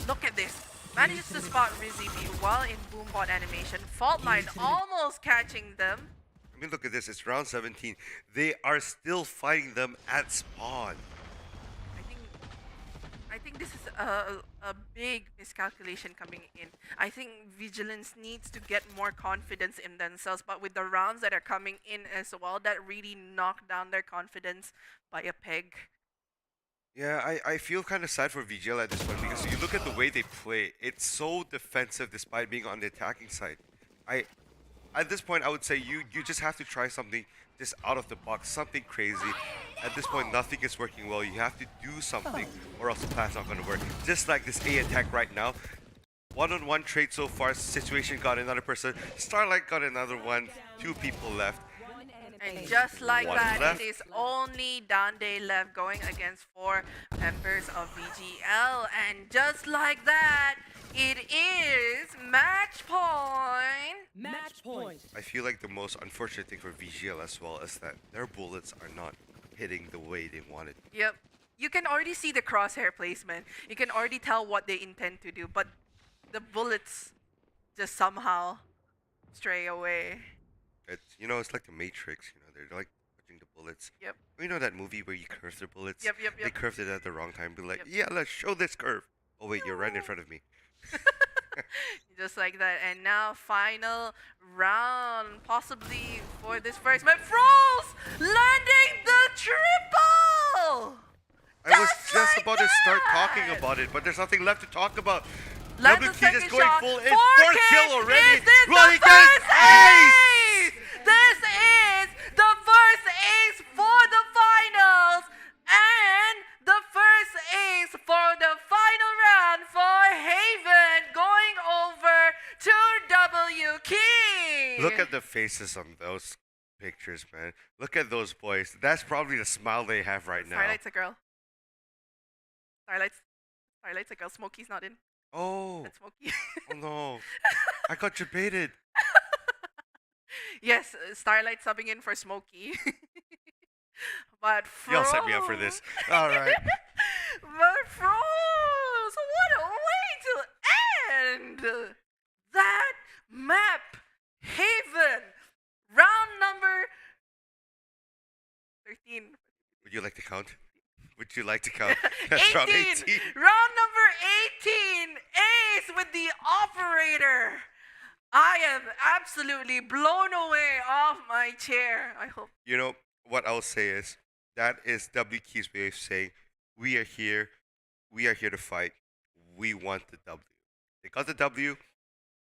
Look at this. Manages to spot Rizzy while in Boombot animation. Fault line almost catching them. I mean, look at this. It's round 17. They are still fighting them at spawn. I I think this is a big miscalculation coming in. I think Vigilance needs to get more confidence in themselves, but with the rounds that are coming in as well, that really knocked down their confidence by a peg. Yeah, I feel kind of sad for VGL at this point because you look at the way they play, it's so defensive despite being on the attacking side. I At this point I would say you just have to try something just out of the box, something crazy. At this point nothing is working well. You have to do something or else the plan's not gonna work. Just like this A attack right now. One-on-one trade so far, Situation got another person, Starlight got another one, 2 people left. And just like One that, left. it is only Dande left going against 4 members of VGL. And just like that, it is match point. Match point. I feel like the most unfortunate thing for VGL as well is that their bullets are not hitting the way they wanted. Yep. You can already see the crosshair placement. You can already tell what they intend to do, but the bullets just somehow stray away. It's like the Matrix, they're like touching the bullets. Yep. You know that movie where you curve the bullets? Yep. They curved it at the wrong time. Be like, Yep. yeah, let's show this curve. Oh wait, you're right in front of me. Just like that. And now final round, possibly for this first match. Froze landing the triple! I was Just just like about to start that! talking about it, but there's nothing left to talk about. Land the WT second just going shot. full in. 4K. Fourth kill already. Is this Well, the he gets first ace! ace? This is the first ace for the finals and the first ace for the final round for Haven going over to W Key. Look at the faces on those pictures, man. Look at those boys. That's probably the smile they have right now. Starlight's a girl. Starlight's a girl. Smokey's not in. Oh, That's Smokey. oh no. I got debated. Yes, Starlight subbing in for Smokey. But Y'all set me up for this. All right. But Froze, what a way to end that map. Haven, round number 13. Would you like to count? Would you like to count? That's round 18. Round number 18. Ace with the operator. I am absolutely blown away off my chair. I hope. What I'll say is, that is W Key's way of saying, we are here to fight, we want the W. They got the W,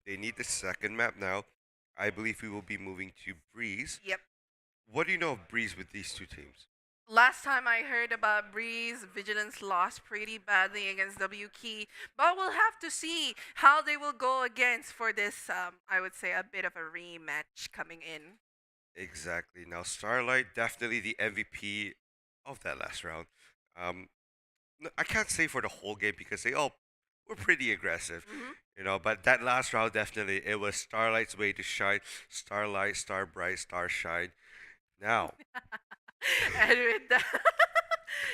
they need the second map now. I believe we will be moving to Breeze. Yep. What do you know of Breeze with these two teams? Last time I heard about Breeze, Vigilance lost pretty badly against W Key, but we'll have to see how they will go against for this, I would say, a bit of a rematch coming in. Exactly. Now, Starlight, definitely the MVP of that last round. I can't say for the whole game because they all were pretty aggressive, but that last round, definitely, it was Starlight's way to shine. Starlight, Star Bright, Star Shine. Now, And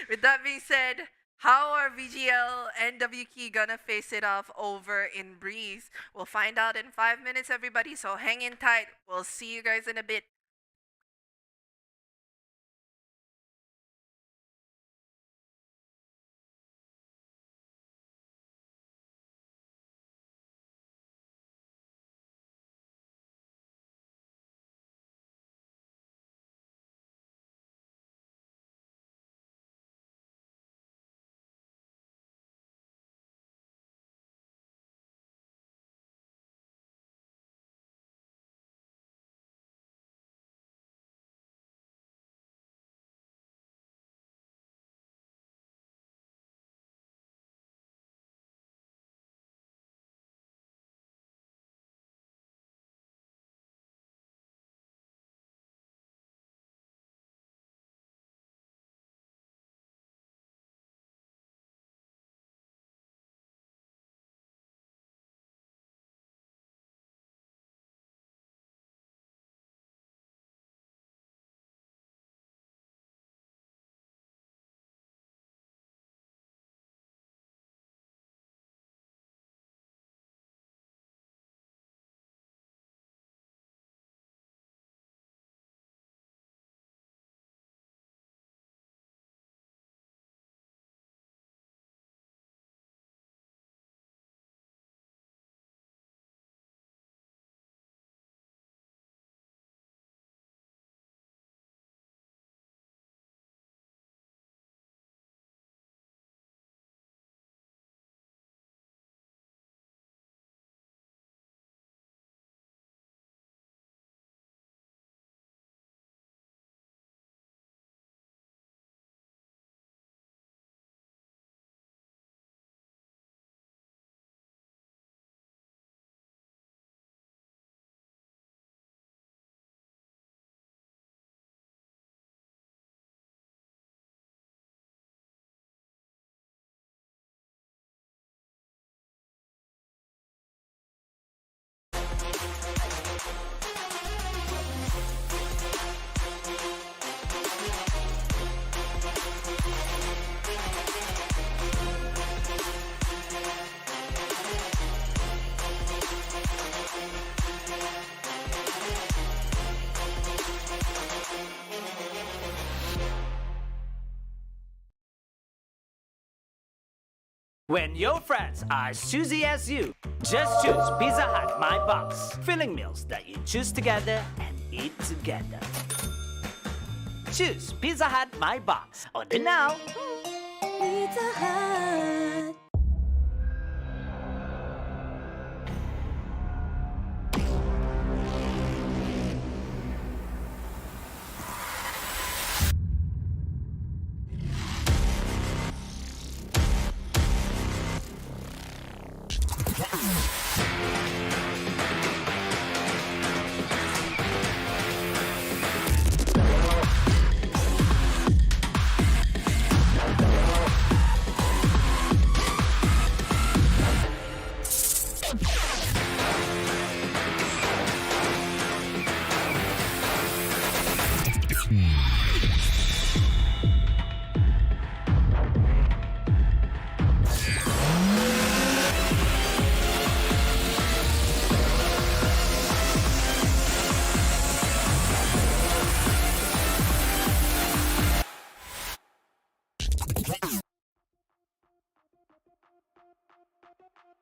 with that being said, how are VGL and W Key gonna face it off over in Breeze? We'll find out in 5 minutes, everybody, so hang in tight. We'll see you guys in a bit. When your friends are as choosy as you, just choose Pizza Hut My Box. Filling meals that you choose together and eat together. Choose Pizza Hut My Box. Order now. Pizza Hut.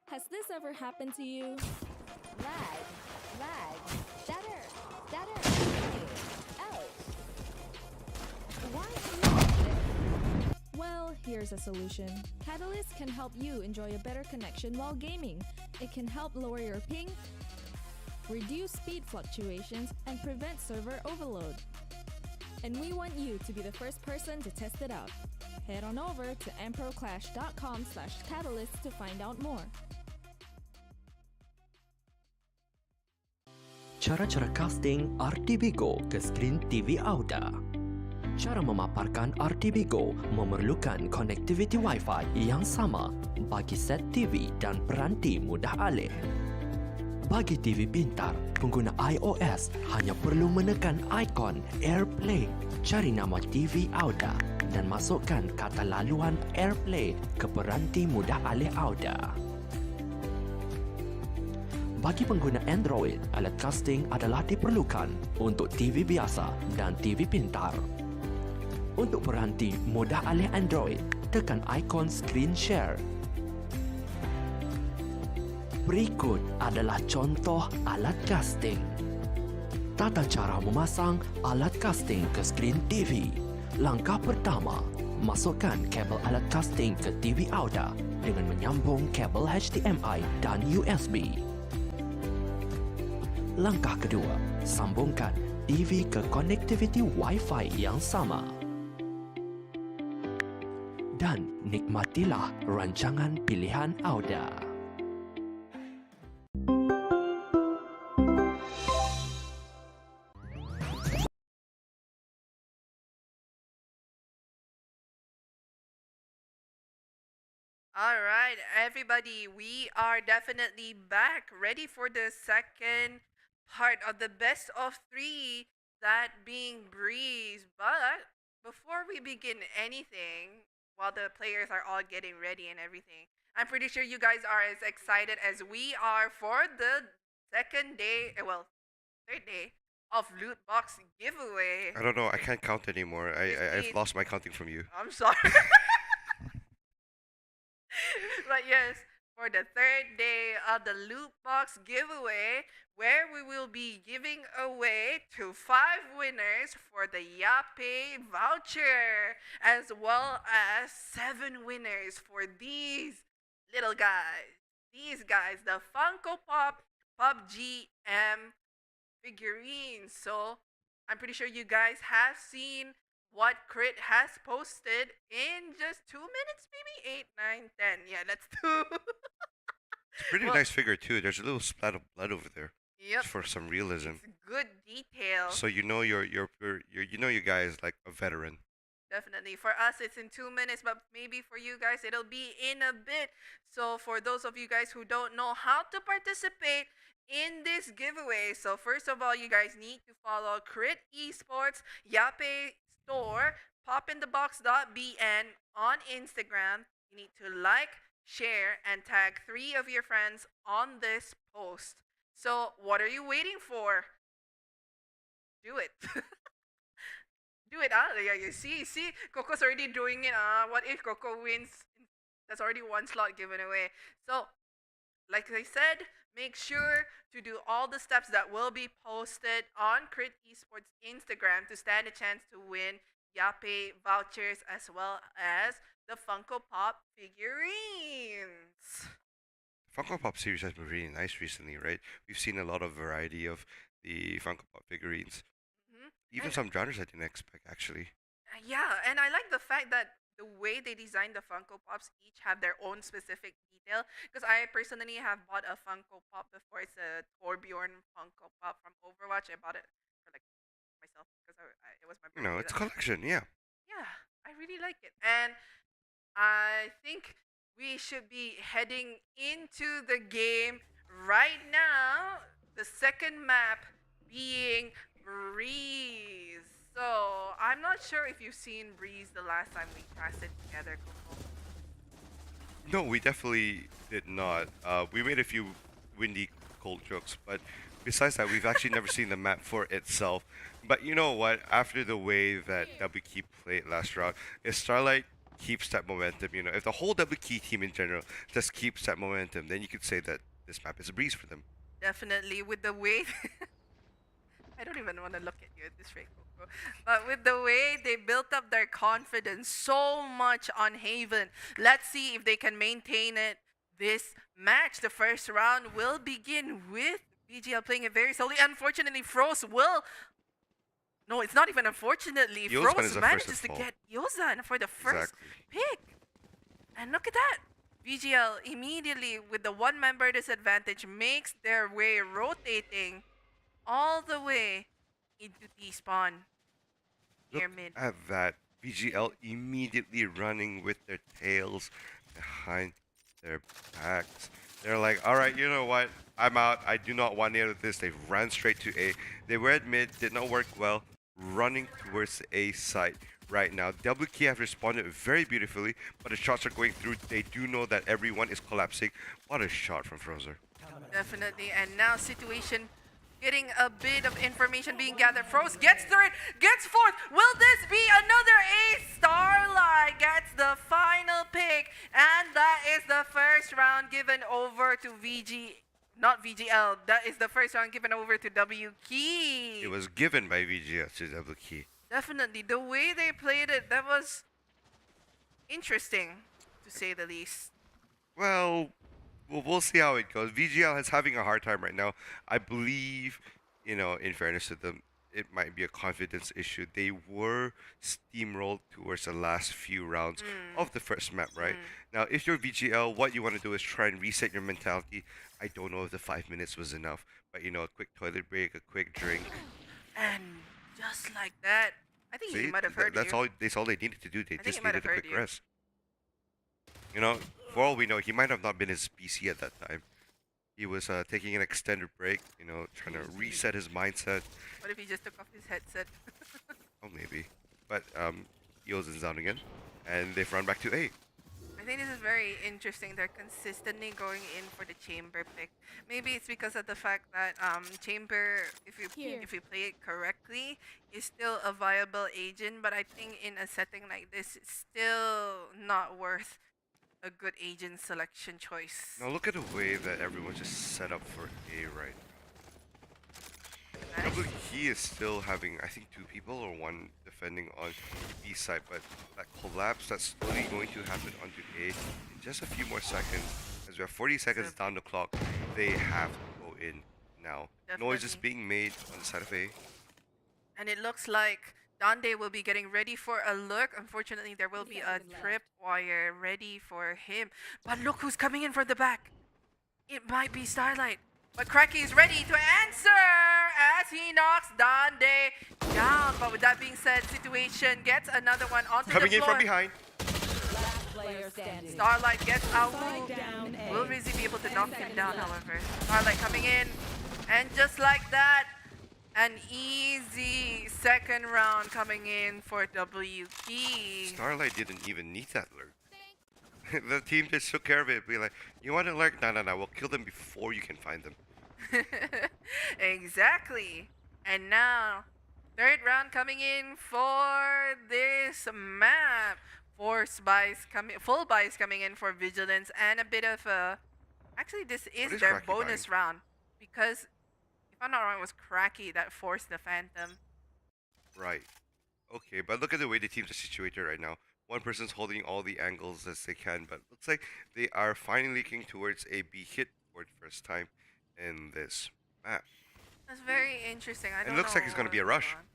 Has this ever happened to you? Lag. Stutter. Ouch. Why Well, here's a solution. Catalyst can help you enjoy a better connection while gaming. It can help lower your ping, reduce speed fluctuations, and prevent server overload. And we want you to be the first person to test it out. Head on over to amproclash.com/catalyst to find out more. Cara-cara casting RTB Go ke skrin TV Auda. Cara memaparkan RTB Go memerlukan konektiviti Wi-Fi yang sama bagi set TV dan peranti mudah alih. Bagi TV pintar, pengguna iOS hanya perlu menekan ikon AirPlay, cari nama TV Auda dan masukkan kata laluan AirPlay ke peranti mudah alih Auda. Bagi pengguna Android, alat casting adalah diperlukan untuk TV biasa dan TV pintar. Untuk peranti mudah alih Android, tekan ikon screen share. Berikut adalah contoh alat casting. Tata cara memasang alat casting ke skrin TV. Langkah pertama, masukkan kabel alat casting ke TV Auda dengan menyambung kabel HDMI dan USB. Langkah kedua, sambungkan TV ke konektiviti Wi-Fi yang sama. Dan nikmatilah rancangan pilihan Auda. All right, everybody, we are definitely back, ready for the second part of the best of 3, that being Breeze. But before we begin anything, while the players are all getting ready and everything, I'm pretty sure you guys are as excited as we are for the third day of loot box giveaway. I don't know. I can't count anymore. I've lost my counting from you. I'm sorry. But yes, for the third day of the loot box giveaway, where we will be giving away to 5 winners for the Yappe voucher, as well as 7 winners for these little guys. These guys, the Funko Pop PUBG M figurines. So I'm pretty sure you guys have seen what Crit has posted in just 2 minutes, maybe 8, 9, 10. Yeah, that's 2. It's a pretty nice figure too. There's a little splat of blood over there. Yep. For some realism. It's good detail. So you know you guys like a veteran. Definitely. For us, it's in 2 minutes, but maybe for you guys, it'll be in a bit. So for those of you guys who don't know how to participate in this giveaway, so first of all, you guys need to follow Crit Esports, Yappe Store, popinthebox.bn on Instagram. You need to like, share, and tag 3 of your friends on this post. So what are you waiting for? Do it. Do it. Yeah, you see, Coco's already doing it. What if Coco wins That's already one slot given away. So, like I said, make sure to do all the steps that will be posted on Crit Esports Instagram to stand a chance to win Yappe vouchers as well as the Funko Pop figurines. Funko Pop series has been really nice recently, right? We've seen a lot of variety of the Funko Pop figurines. Mhm. Even And- some genres I didn't expect, actually. Yeah, and I like the fact that the way they designed the Funko Pops each have their own specific detail. Because I personally have bought a Funko Pop before. It's a Torbjorn Funko Pop from Overwatch. I bought it for like myself because it was my You know, birthday. it's a that month. collection, yeah. Yeah, I really like it, and I think we should be heading into the game right now. The second map being Breeze. So I'm not sure if you've seen Breeze the last time we casted together, Coco. No, we definitely did not. We made a few windy cold jokes, but besides that, we've actually never seen the map for itself. But you know what? After the way that WK played last round, if Starlight keeps that momentum, you know, if the whole WK team in general just keeps that momentum, then you could say that this map is a breeze for them. Definitely with the way I don't even want to look at you at this rate, Coco. But with the way they built up their confidence so much on Haven, let's see if they can maintain it this match. The first round will begin with BGL playing it very slowly. Unfortunately, Froze will. No, it's not even unfortunately. Yozan is Froze the first manages to to fall. get Yozan for the first Exactly. pick. And look at that. VGL immediately, with the one member disadvantage, makes their way rotating all the way into T-spawn near Look mid. at that. VGL immediately running with their tails behind their backs. They're like, all right, you know what? I'm out. I do not want any of this. They ran straight to A. They were at mid, did not work well, running towards the A site right now. WK have responded very beautifully, but the shots are going through. They do know that everyone is collapsing. What a shot from Frozer. Definitely. And now situation getting a bit of information being gathered. Froze gets third, gets fourth. Will this be another ace? Starlight gets the final pick. And that is the first round given over to not VGL. That is the first round given over to WK. It was given by VGL to WK. Definitely. The way they played it, that was interesting, to say the least. Well, we'll see how it goes. VGL is having a hard time right now. I believe, you know, in fairness to them, it might be a confidence issue. They were steamrolled towards the last few rounds of the first map, right? Now, if you're VGL, what you want to do is try and reset your mentality. I don't know if the 5 minutes was enough, but you know, a quick toilet break, a quick drink. And just like that, I think he See, might have heard that's you. all. That's all they needed to do. They I think just he might needed a have heard quick you. rest. You know, for all we know, he might have not been his PC at that time. He was taking an extended break. You know, trying to reset his mindset. What if he just took off his headset? Oh, maybe. But Yozen's down again, and they've run back to A. I think this is very interesting. They're consistently going in for the chamber pick. Maybe it's because of the fact that chamber, if you play it correctly, is still a viable agent. But I think in a setting like this, it's still not worth a good agent selection choice. Now look at the way that everyone's just set up for A right now. Nice. He is still having, I think, 2 people or 1 defending on B side, but that collapse that's slowly going to happen onto A in just a few more seconds. As we have 40 seconds down the clock, they have to go in now. Noise is Definitely. being made on the side of A. And it looks like Dande will be getting ready for a look. Unfortunately, there will be a tripwire ready for him. But look who's coming in from the back. It might be Starlight. But Cracky is ready to answer as he knocks Dande down. But with that being said, situation gets another one onto Coming the in floor. from behind. Starlight gets out. Will Rizzy be able to knock him down, however? Starlight coming in. And just like that, an easy second round coming in for WK. Starlight didn't even need that lurk. The team just took care of it. Be like, you want to lurk? No, we'll kill them before you can find them. Exactly. And now, third round coming in for this map. full buys coming in for Vigilance, and a bit of a. Actually, this is is their Cracky bonus buying? round because if I'm not wrong, it was Cracky that forced the Phantom. Right. Okay, but look at the way the teams are situated right now. One person's holding all the angles as they can, but looks like they are finally leaking towards a B hit for the first time in this map. That's very interesting. I don't It looks like it's know gonna be a what's rush. going on.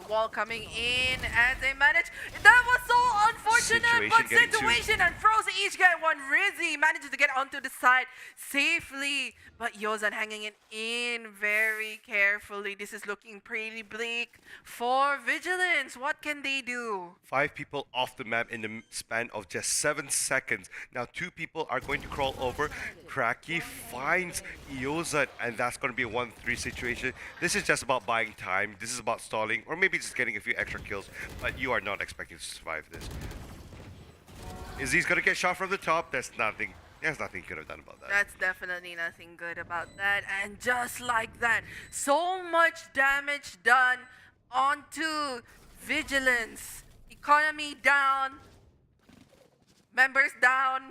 The wall coming in as they manage. That was so unfortunate, but getting two. situation and Froze each get one. Rizzy manages to get onto the side safely, but Yozan hanging it in very carefully. This is looking pretty bleak for Vigilance. What can they do? 5 people off the map in the span of just 7 seconds. Now 2 people are going to crawl over. Cracky finds Iozan, and that's going to be a 1-3 situation. This is just about buying time. This is about stalling, or maybe just getting a few extra kills, but you are not expecting to survive this. Izzy's going to get shot from the top. There's nothing you could have done about that. That's definitely nothing good about that. And just like that, so much damage done onto Vigilance. Economy down. Members down.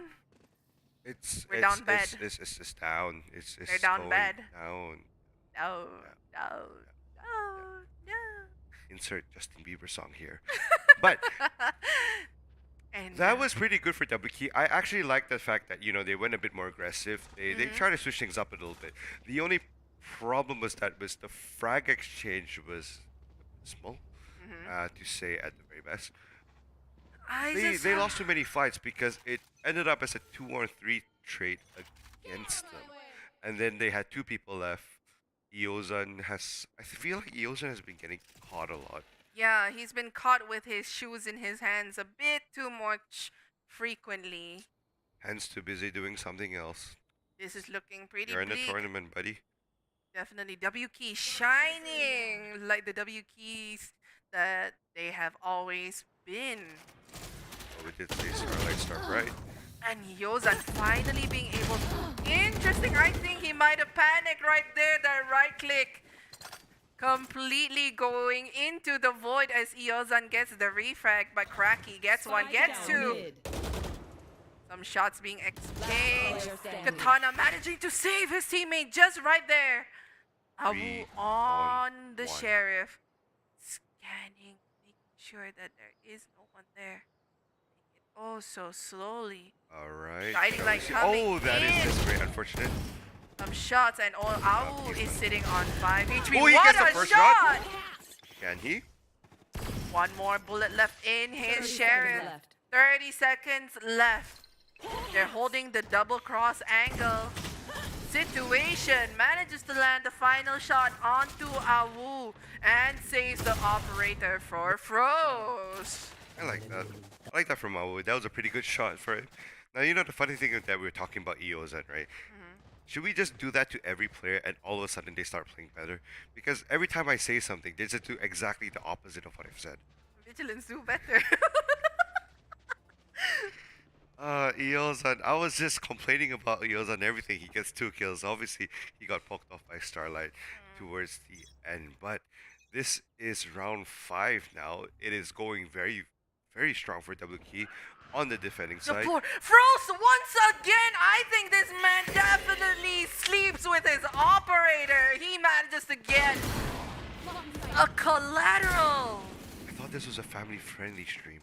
We're down bad. It's down. It's They're down going bad. down. No, no, no, no. Insert Justin Bieber song here. But And that was pretty good for WK. I actually like the fact that, you know, they went a bit more aggressive. They tried to switch things up a little bit. The only problem was that the frag exchange was small, to say at the very best. They lost too many fights because it ended up as a 2-on-3 trade against them. And then they had 2 people left. Iozan I feel like Iozan has been getting caught a lot. Yeah, he's been caught with his shoes in his hands a bit too much frequently. Hands too busy doing something else. This is looking pretty You're in the bleak. tournament, buddy. Definitely W key shining like the W keys that they have always been. Oh, we did say Starlight Star right. And Yozan finally being able to. Interesting. I think he might have panicked right there. That right click completely going into the void as Yozan gets the refrag, but Cracky gets one, gets 2. Some shots being exchanged. Katana managing to save his teammate just right there. Abu on the 1. sheriff. Scanning, making sure that there is no one there. Oh, so slowly. Alright. Guiding light coming Oh, that is in. just very unfortunate. Some shots and all. Awu is sitting on 5 HP. Oh, he What gets the a first shot! shot. Can he? One more bullet left in his sheriff. 30 seconds left. They're holding the double cross angle. Situation manages to land the final shot onto Awu and saves the operator for Froze. I like that. I like that from Awu. That was a pretty good shot for him. Now, you know the funny thing is that we were talking about Iozan, right? Should we just do that to every player and all of a sudden they start playing better? Because every time I say something, they just do exactly the opposite of what I've said. Vigilance do better. Iozan. I was just complaining about Iozan and everything. He gets 2 kills. Obviously, he got poked off by Starlight towards the end. But this is round 5 now. It is going very, very strong for WK on the defending side. Froze once again. I think this man definitely sleeps with his operator. He manages to get a collateral. I thought this was a family-friendly stream.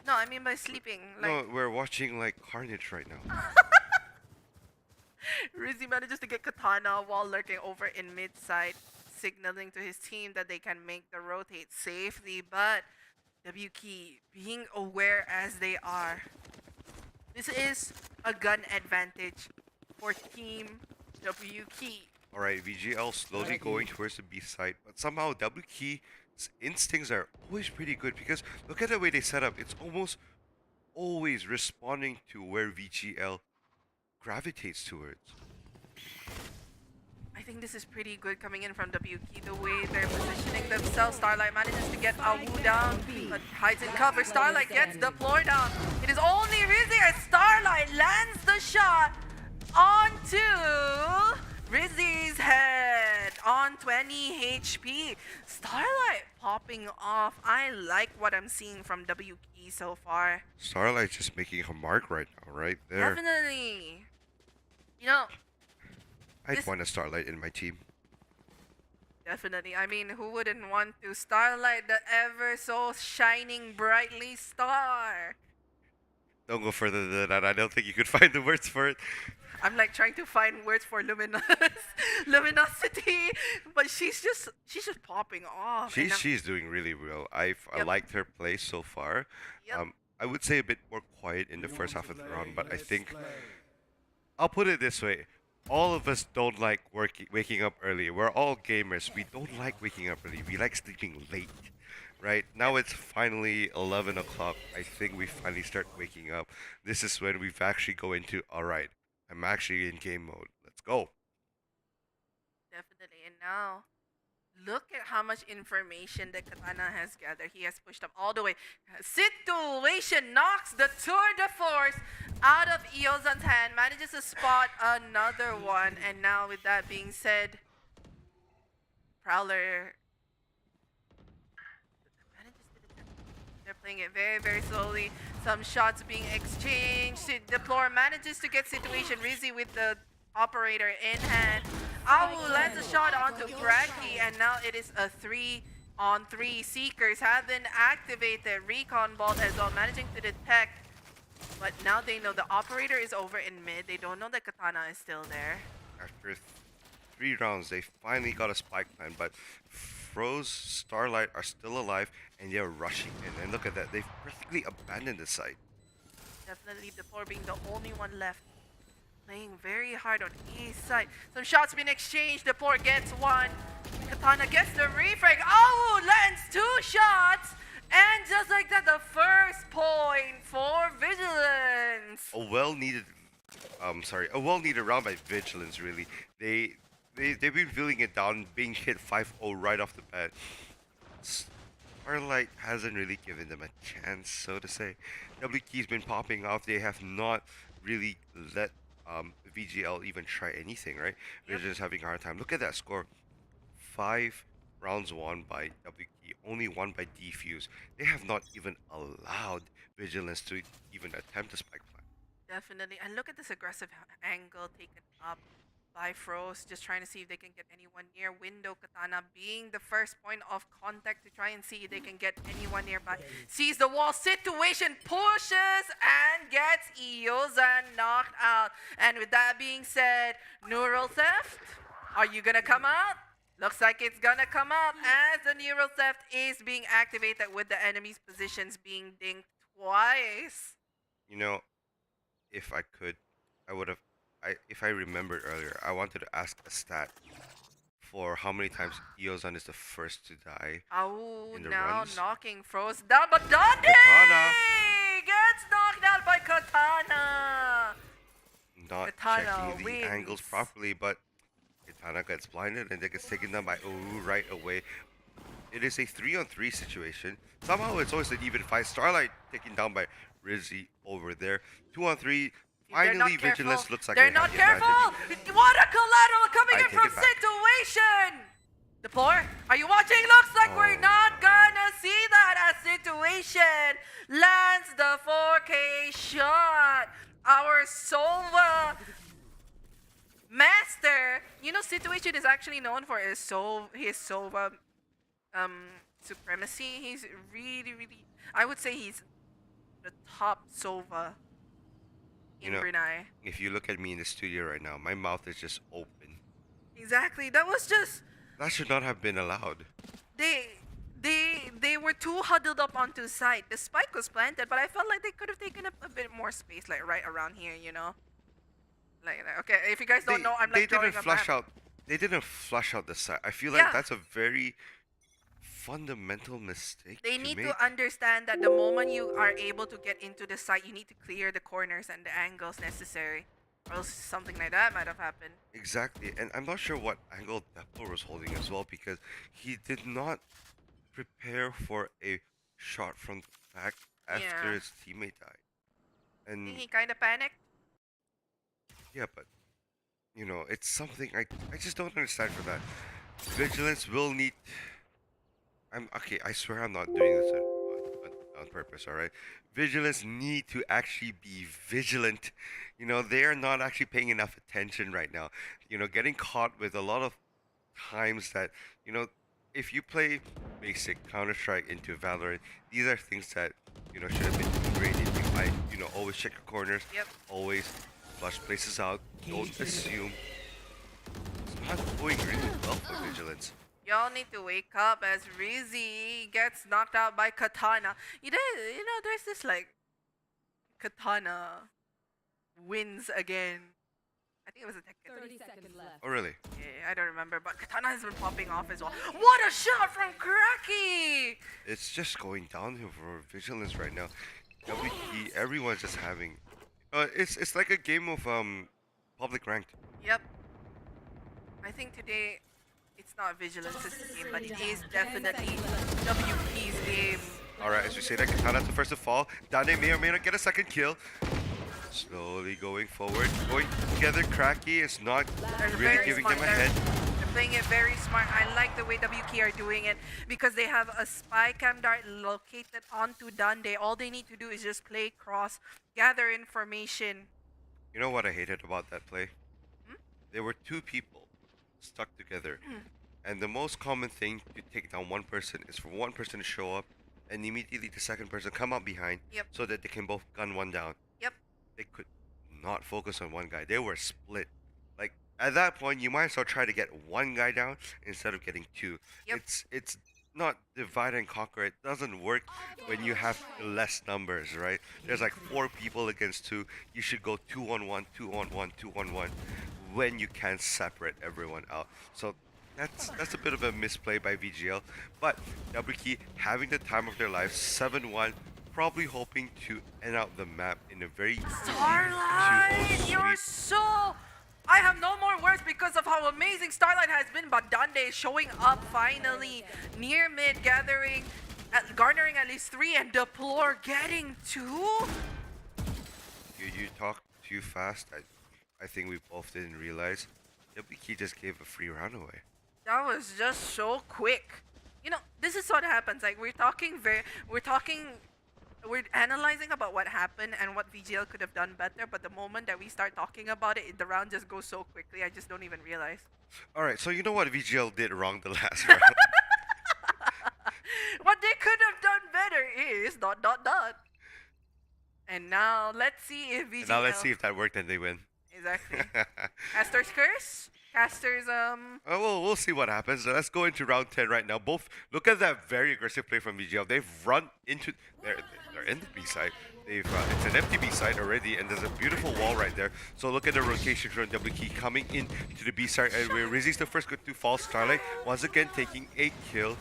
No, I mean by sleeping. Like, No, we're watching like Carnage right now. Rizzy manages to get Katana while lurking over in mid-side, signaling to his team that they can make the rotate safely, but WK being aware as they are. This is a gun advantage for Team WK. Alright, VGL slowly going towards the B side, but somehow WK's instincts are always pretty good because look at the way they set up. It's almost always responding to where VGL gravitates towards. I think this is pretty good coming in from WK, the way they're positioning themselves. Starlight manages to get Awu down, but hides in cover. Starlight gets the floor down. It is only Rizzy as Starlight lands the shot onto Rizzy's head. On 120 HP. Starlight popping off. I like what I'm seeing from WE so far. Starlight's just making her mark right now, right there. Definitely. You know, I'd this- want a Starlight in my team. definitely. I mean, who wouldn't want to? Starlight, the ever so shining brightly star. Don't go further than that. I don't think you could find the words for it. I'm like trying to find words for luminosity, but she's just popping off. and I'm- She's doing really well. I Yep. liked her play so far. Yep. I would say a bit more quiet in the first half of the round, but I think I'll put it this way. All of us don't like waking up early. We're all gamers. We don't like waking up early. We like sleeping late. Right? Now it's finally 11 o'clock. I think we finally start waking up. This is when we've actually go into, alright, I'm actually in game mode. Let's go. Definitely. And now, look at how much information that Katana has gathered. He has pushed up all the way. Situation knocks the tour de force out of Iozan's hand. Manages to spot another one. And now, with that being said, Prowler. They're playing it very, very slowly. Some shots being exchanged. Deplore manages to get situation Rizzy with the operator in hand. Awu lands a shot onto Graki, and now it is a 3-on-3. Seekers have been activated. Recon Bolt as well, managing to detect. But now they know the operator is over in mid. They don't know that Katana is still there. After 3 rounds, they finally got a spike plan, but Froze, Starlight are still alive, and they're rushing in. And look at that, they've practically abandoned the site. Definitely Deplore being the only one left. Playing very hard on east side. Some shots being exchanged. Deplore gets one. Katana gets the refrag. Oh, lands 2 shots. And just like that, the first point for Vigilance. A well-needed round by Vigilance, really. They've been feeling it down, being hit 5-0 right off the bat. Starlight hasn't really given them a chance, so to say. WK's been popping off. They have not really let VGL even try anything, right? They're just having a hard time. Look at that score. 5 rounds won by WK, only 1 by Defuse. They have not even allowed Vigilance to even attempt a spike plan. Definitely. And look at this aggressive angle taken up by Froze, just trying to see if they can get anyone near window. Katana being the first point of contact to try and see if they can get anyone nearby. Sees the wall situation, pushes and gets Iozan knocked out. And with that being said, Neural Theft, are you gonna come out? Looks like it's gonna come out as the Neural Theft is being activated with the enemy's positions being dinged twice. You know, if I could, I would have. If I remembered earlier, I wanted to ask a stat for how many times Iozan is the first to die. Oh, in the now runs. knocking Froze down, but Dante Katana. gets knocked out by Katana. Not Katana checking wins. the angles properly, but Katana gets blinded and they gets taken down by Oru right away. It is a 3-on-3 situation. Somehow it's always an even fight. Starlight taken down by Rizzy over there. 2-on-3. They're not Finally, Vigilance careful. looks like they're they have not the careful. advantage. What a collateral coming I in take from it back. Situation. Deplore, are you watching? Looks like we're Oh, not gonna see that as Situation lands the 4K shot. Our Sova master. You know, Situation is actually known for his Sova supremacy. He's really, really, I would say he's the top Sova in You know, Brunei. if you look at me in the studio right now, my mouth is just open. Exactly. That was just That should not have been allowed. they were too huddled up onto site. The spike was planted, but I felt like they could have taken up a bit more space, like right around here, you know. Like okay, if you guys don't know, I'm like they drawing didn't a flush map. out. They didn't flush out the site. I feel Yeah. like that's a very fundamental mistake. They to need make. to understand that the moment you are able to get into the site, you need to clear the corners and the angles necessary, or else something like that might have happened. Exactly, and I'm not sure what angle Deppler was holding as well because he did not prepare for a shot from the back after Yeah. his teammate died. And He kind of panicked. yeah, but you know, it's something I just don't understand for that. Vigilance will need. I'm okay. I swear I'm not doing this on purpose. All right. Vigilance need to actually be vigilant. You know, they are not actually paying enough attention right now. You know, getting caught with a lot of times that, you know, if you play basic Counter Strike into Valorant, these are things that, you know, should have been integrated. You know, always check your corners. Yep. Always flush places out. Don't assume. It's not going really well for Vigilance. Y'all need to wake up as Rizzy gets knocked out by Katana. You know, there's this like Katana wins again. I think it was a Tekken. 30 seconds left. Oh, really? Yeah, I don't remember, but Katana has been popping off as well. What a shot from Cracky! It's just going downhill for Vigilance right now. WP, everyone's just having. It's like a game of public ranked. Yep. I think today it's not Vigilance's game, but it is definitely WP's game. All right, as we say that, Katana's the first to fall. Dane may or may not get a second kill. Slowly going forward, going together. Cracky is not They're really very giving smart. them a head. They're playing it very smart. I like the way WK are doing it because they have a spy cam dart located onto Dande. All they need to do is just play cross, gather information. You know what I hated about that play? There were two people stuck together. And the most common thing to take down one person is for one person to show up and immediately the second person come up behind Yep. so that they can both gun one down. Yep. They could not focus on one guy. They were split. Like at that point, you might as well try to get one guy down instead of getting two. Yep. It's not divide and conquer. It doesn't work when you have less numbers, right? There's like 4 people against 2. You should go 2-on-1, 2-on-1, 2-on-1 when you can separate everyone out. So that's a bit of a misplay by VGL. But WK having the time of their life, 7-1. Probably hoping to end out the map in a very Starlight, you're so... I have no more words because of how amazing Starlight has been, but Dande is showing up finally near mid, garnering at least 3, and Deplore getting 2? You talk too fast. I think we both didn't realize WK just gave a free round away. That was just so quick. You know, this is what happens. Like we're analyzing about what happened and what VGL could have done better, but the moment that we start talking about it, the round just goes so quickly, I just don't even realize. Alright, so you know what VGL did wrong the last round? What they could have done better is ... And now let's see if VGL... Now let's see if that worked and they win. Exactly. Caster's Curse? Caster's, Oh, well, we'll see what happens. Let's go into round 10 right now. Both, look at that very aggressive play from VGL. They've run into, they're in the B side. It's an empty B side already, and there's a beautiful wall right there. So look at the rotation from WK coming in to the B side, and where Rizzy's the first to fall. Starlight once again taking a kill.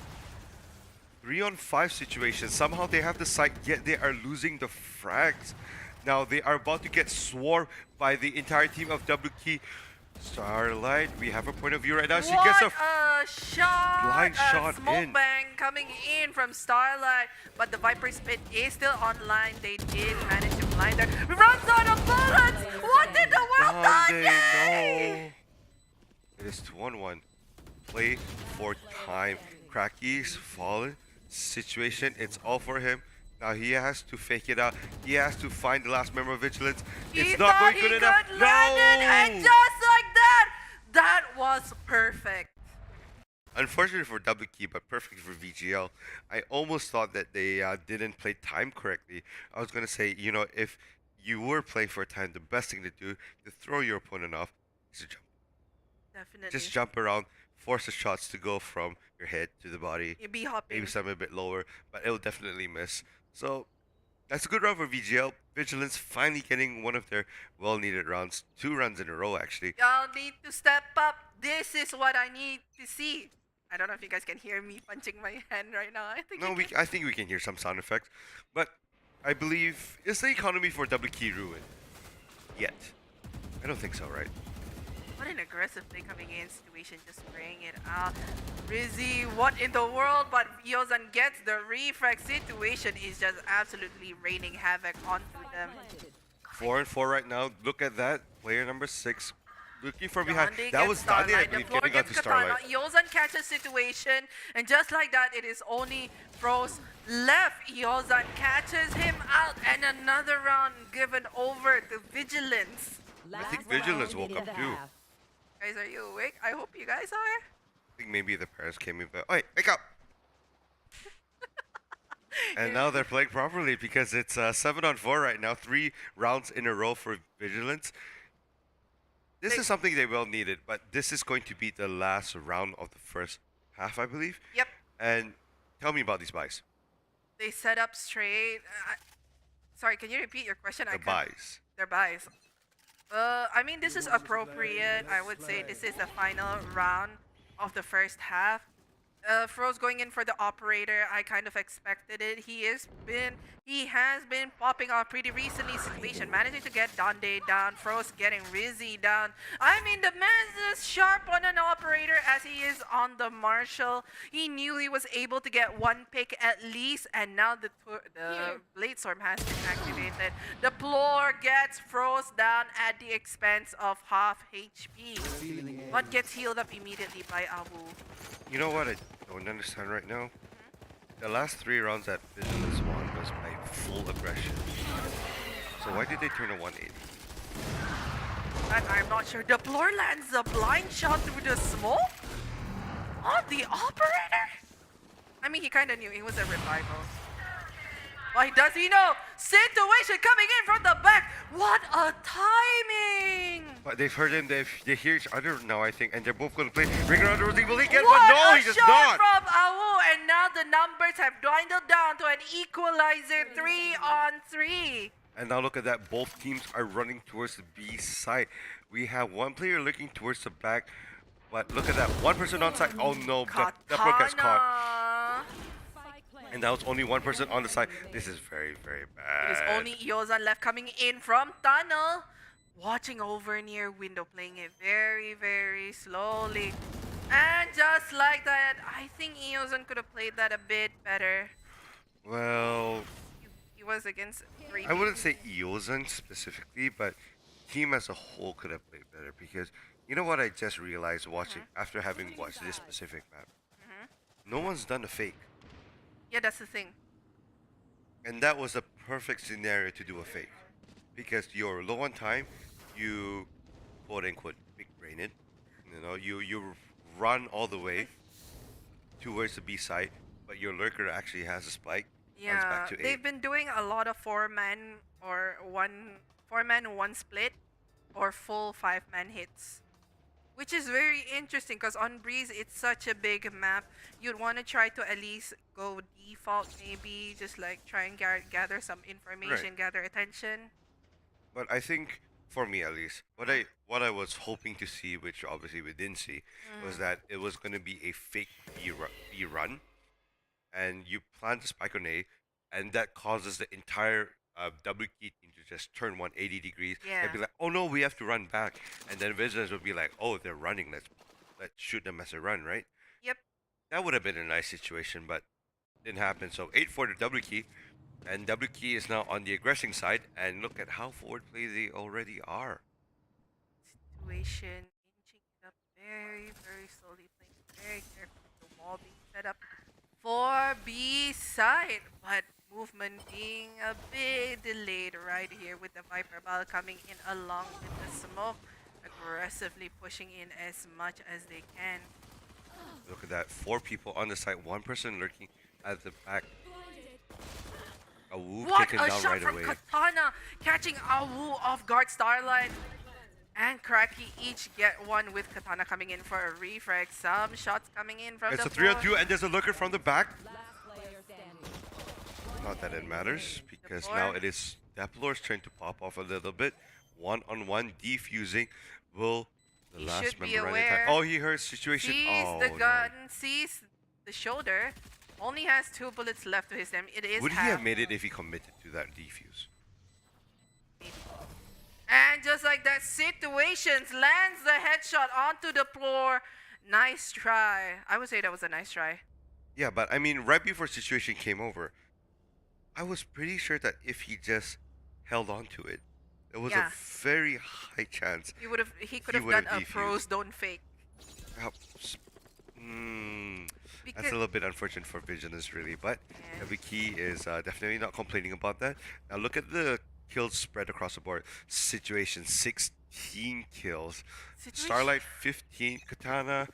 3-on-5 situation. Somehow they have the site, yet they are losing the frags. Now they are about to get swarmed by the entire team of WK. Starlight, we have a point of view right now. She gets a shot! blind shot smoke in. bang coming in from Starlight, but the Viper Spit is still online. They did manage to blind her. Runs out of bullets! What did the world Dande, do? no. It is 2-on-1. Play for time. Cracky's fallen situation. It's all for him. Now he has to fake it out. He has to find the last member of Vigilance. It's not going good enough. Land it, and just like that, that was perfect. Unfortunately for WK, but perfect for VGL. I almost thought that they didn't play time correctly. I was going to say, you know, if you were playing for time, the best thing to do to throw your opponent off is to jump. Definitely. Just jump around, force the shots to go from your head to the body. You'd be hopping. Maybe some a bit lower, but it'll definitely miss. So that's a good round for VGL. Vigilance finally getting one of their well-needed rounds. 2 runs in a row, actually. Y'all need to step up. This is what I need to see. I don't know if you guys can hear me punching my hand right now. I think I think we can hear some sound effects. But I believe, is the economy for WK ruined? Yet. I don't think so, right? What an aggressive play coming in situation, just spraying it out. Rizzy, what in the world? But Yozan gets the refrag situation is just absolutely raining havoc onto them. 4-4 right now. Look at that. Player number 6 looking from behind. Dande That gets was Dande, I Starlight. The believe, floor getting gets onto Katana. Starlight. Yozan catches situation, and just like that, it is only Froze left. Yozan catches him out, and another round given over to Vigilance. I think Vigilance woke up too. Guys, are you awake? I hope you guys are. I think maybe the parents came in, but wait, wake up! And now they're playing properly because it's 7-on-4 right now, 3 rounds in a row for Vigilance. This is something they well needed, but this is going to be the last round of the first half, I believe. Yep. And tell me about these buys. They set up straight. Sorry, can you repeat your question? The buys. Their buys. I mean, this is appropriate. I would say this is the final round of the first half. Froze going in for the operator. I kind of expected it. He has been popping off pretty recently. Situation managing to get Dande down. Froze getting Rizzy down. I mean, the man is sharp on an operator as he is on the Marshall. He knew he was able to get one pick at least, and now the Blade Storm has been activated. The floor gets Froze down at the expense of half HP, but gets healed up immediately by Awu. You know what I don't understand right now? The last 3 rounds that Vigilance won was by full aggression. So why did they turn a 180? I'm not sure. The floor lands a blind shot through the smoke on the operator. I mean, he kind of knew it was a revival. Why does he know? Situation coming in from the back. What a timing! But they've heard him, they hear each other now, I think, and they're both going to play Ring Around the Rosie. Will he get one? No, he does shot not! From Awu, and now the numbers have dwindled down to an equalizer 3-on-3. And now look at that, both teams are running towards the B side. We have one player looking towards the back, but look at that, one person on side. Oh no, that pro gets caught. And now it's only one person on the side. This is very, very bad. It is only Iozan left coming in from tunnel. Watching over near window, playing it very, very slowly. And just like that, I think Iozan could have played that a bit better. Well, He was against 3 I wouldn't say Iozan specifically, but team as a whole could have played better because you know what I just realized watching after having watched this specific map? No one's done a fake. Yeah, that's the thing. And that was a perfect scenario to do a fake. Because you're low on time, you quote unquote big brain it. You know, you run all the way towards the B side, but your lurker actually has a spike. Runs Yeah, back to A. they've been doing a lot of 4-man or 4-man 1 split or full 5-man hits. Which is very interesting because on Breeze, it's such a big map. You'd want to try to at least go default, maybe just like try and gather some information, Right. gather attention. But I think, for me at least, what I was hoping to see, which obviously we didn't see, was that it was going to be a fake B run, and you plant a spike on A, and that causes the entire W key team to just turn 180 degrees. Yeah. They'd be like, oh no, we have to run back, and then Vigilance would be like, oh, they're running, let's shoot them as a run, right? Yep. That would have been a nice situation, but didn't happen. So 8 for the W key, and W key is now on the aggressing side, and look at how forward play they already are. Situation inching it up very, very slowly, playing very carefully. The wall being set up for B side, but movement being a bit delayed right here with the Viper Ball coming in along with the smoke, aggressively pushing in as much as they can. Look at that, 4 people on the side, 1 person lurking at the back. Awu What taken a down shot right from away. Katana, catching Awu off guard. Starlight and Cracky each get one with Katana coming in for a refrag. Some shots coming in from It's the a 3 on floor. 2, and there's a lurker from the back. Not that it matters, because now it is Deplor's turn to pop off a little bit. 1-on-1 defusing. Will the He last should be member run in aware. time? Oh, he heard situation. Sees Oh, the no. gun, sees the shoulder. Only has 2 bullets left to his name. It is Would he half. have made it if he committed to that defuse? And just like that, Situations lands the headshot onto the floor. Nice try. I would say that was a nice try. Yeah, but I mean, right before situation came over, I was pretty sure that if he just held on to it, There was Yeah. a very high chance. He could He have would done have a pros defused. don't fake. Yep. That's Because a little bit unfortunate for Vigilance, really. But yeah. every key is definitely not complaining about that. Now look at the kills spread across the board. Situation 16 kills. Starlight 15. Katana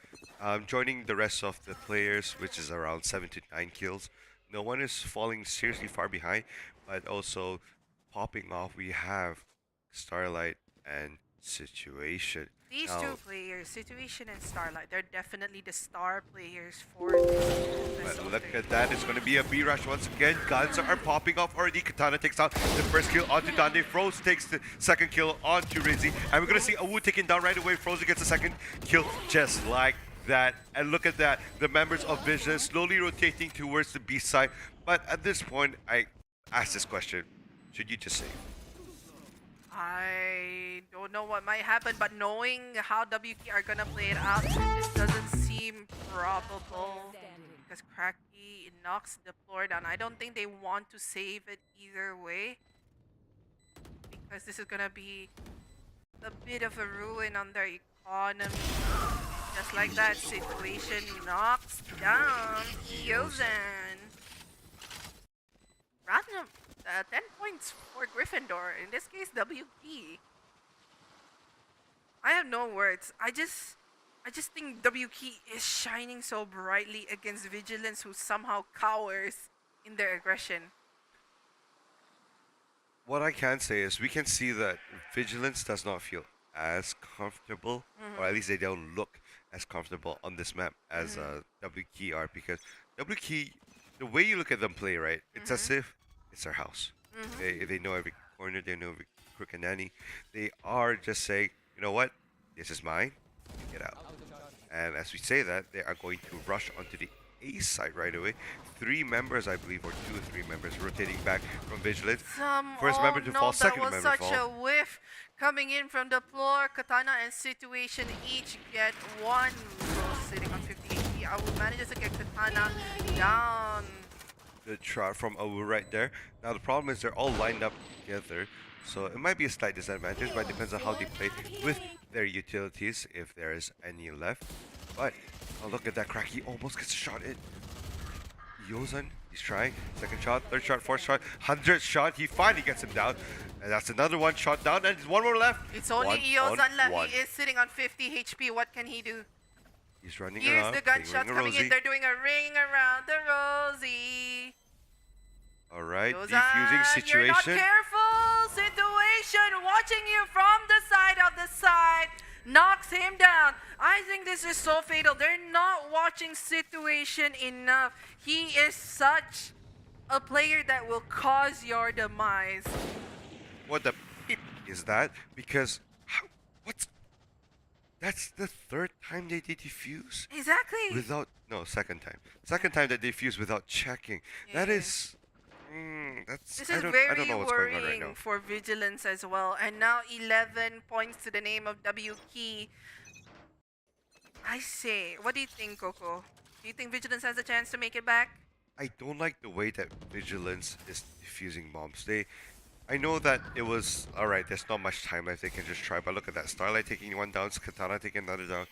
joining the rest of the players, which is around 7 to 9 kills. No one is falling seriously far behind, but also popping off. We have Starlight and Situation. These Now, two players, Situation and Starlight, they're definitely the star players for this but best of look three. at that, it's going to be a B rush once again. Guns are popping off already. Katana takes out the first kill onto Dande. Froze takes the second kill onto Rizzy. And we're going to see Awu taken down right away. Froze gets the second kill just like that. And look at that, the members of Vision slowly rotating towards the B side. But at this point, I ask this question, should you just save? I don't know what might happen, but knowing how WK are gonna play it out, this doesn't seem probable. Because Cracky knocks the floor down. I don't think they want to save it either way. Because this is gonna be a bit of a ruin on their economy. Just like that, Situation knocks down Yozan. Random 10 points for Gryffindor. In this case, WP. I have no words. I just think WP is shining so brightly against Vigilance, who somehow cowers in their aggression. What I can say is we can see that Vigilance does not feel as comfortable, or at least they don't look as comfortable on this map as WK are, because WK, the way you look at them play, right, it's as if it's their house. They know every corner, they know every crook and nanny. They are just saying, you know what, this is mine, get out. And as we say that, they are going to rush onto the A side right away. 3 members, I believe, or 2 or 3 members rotating back from Vigilance. First member to fall, second member to That fall. was such a whiff coming in from the floor. Katana and Situation each get one. Both sitting on 50 HP. Awu manages to get Katana down. The shot from Awu right there. Now the problem is they're all lined up together, so it might be a slight disadvantage, but it depends on how they play with their utilities, if there is any left. But oh, look at that crack, he almost gets a shot in. Yozan, he's trying. Second shot, third shot, fourth shot, 100th shot, he finally gets him down. And that's another one shot down, and there's one more left. It's only One Yozan on left. one. He is sitting on 50 HP. What can he do? He's running Here's around, the playing gunshots Ring a coming in. Rosie. They're doing a ring around the Rosie. Alright, Yozan, defusing situation. You're not careful. Situation watching you from the side of the side. Knocks him down. I think this is so fatal. They're not watching Situation enough. He is such a player that will cause your demise. What the beep is that? Because what's that's the third time they did defuse Exactly. without second time. Second time that they defuse without checking. That Yeah. is that's This I is don't very know what's going on right worrying now. for Vigilance as well. And now 11 points to the name of WK. I say, what do you think, Coco? Do you think Vigilance has a chance to make it back? I don't like the way that Vigilance is defusing bombs. I know that it was alright, there's not much time left, they can just try, but look at that. Starlight taking one down, Katana taking another down.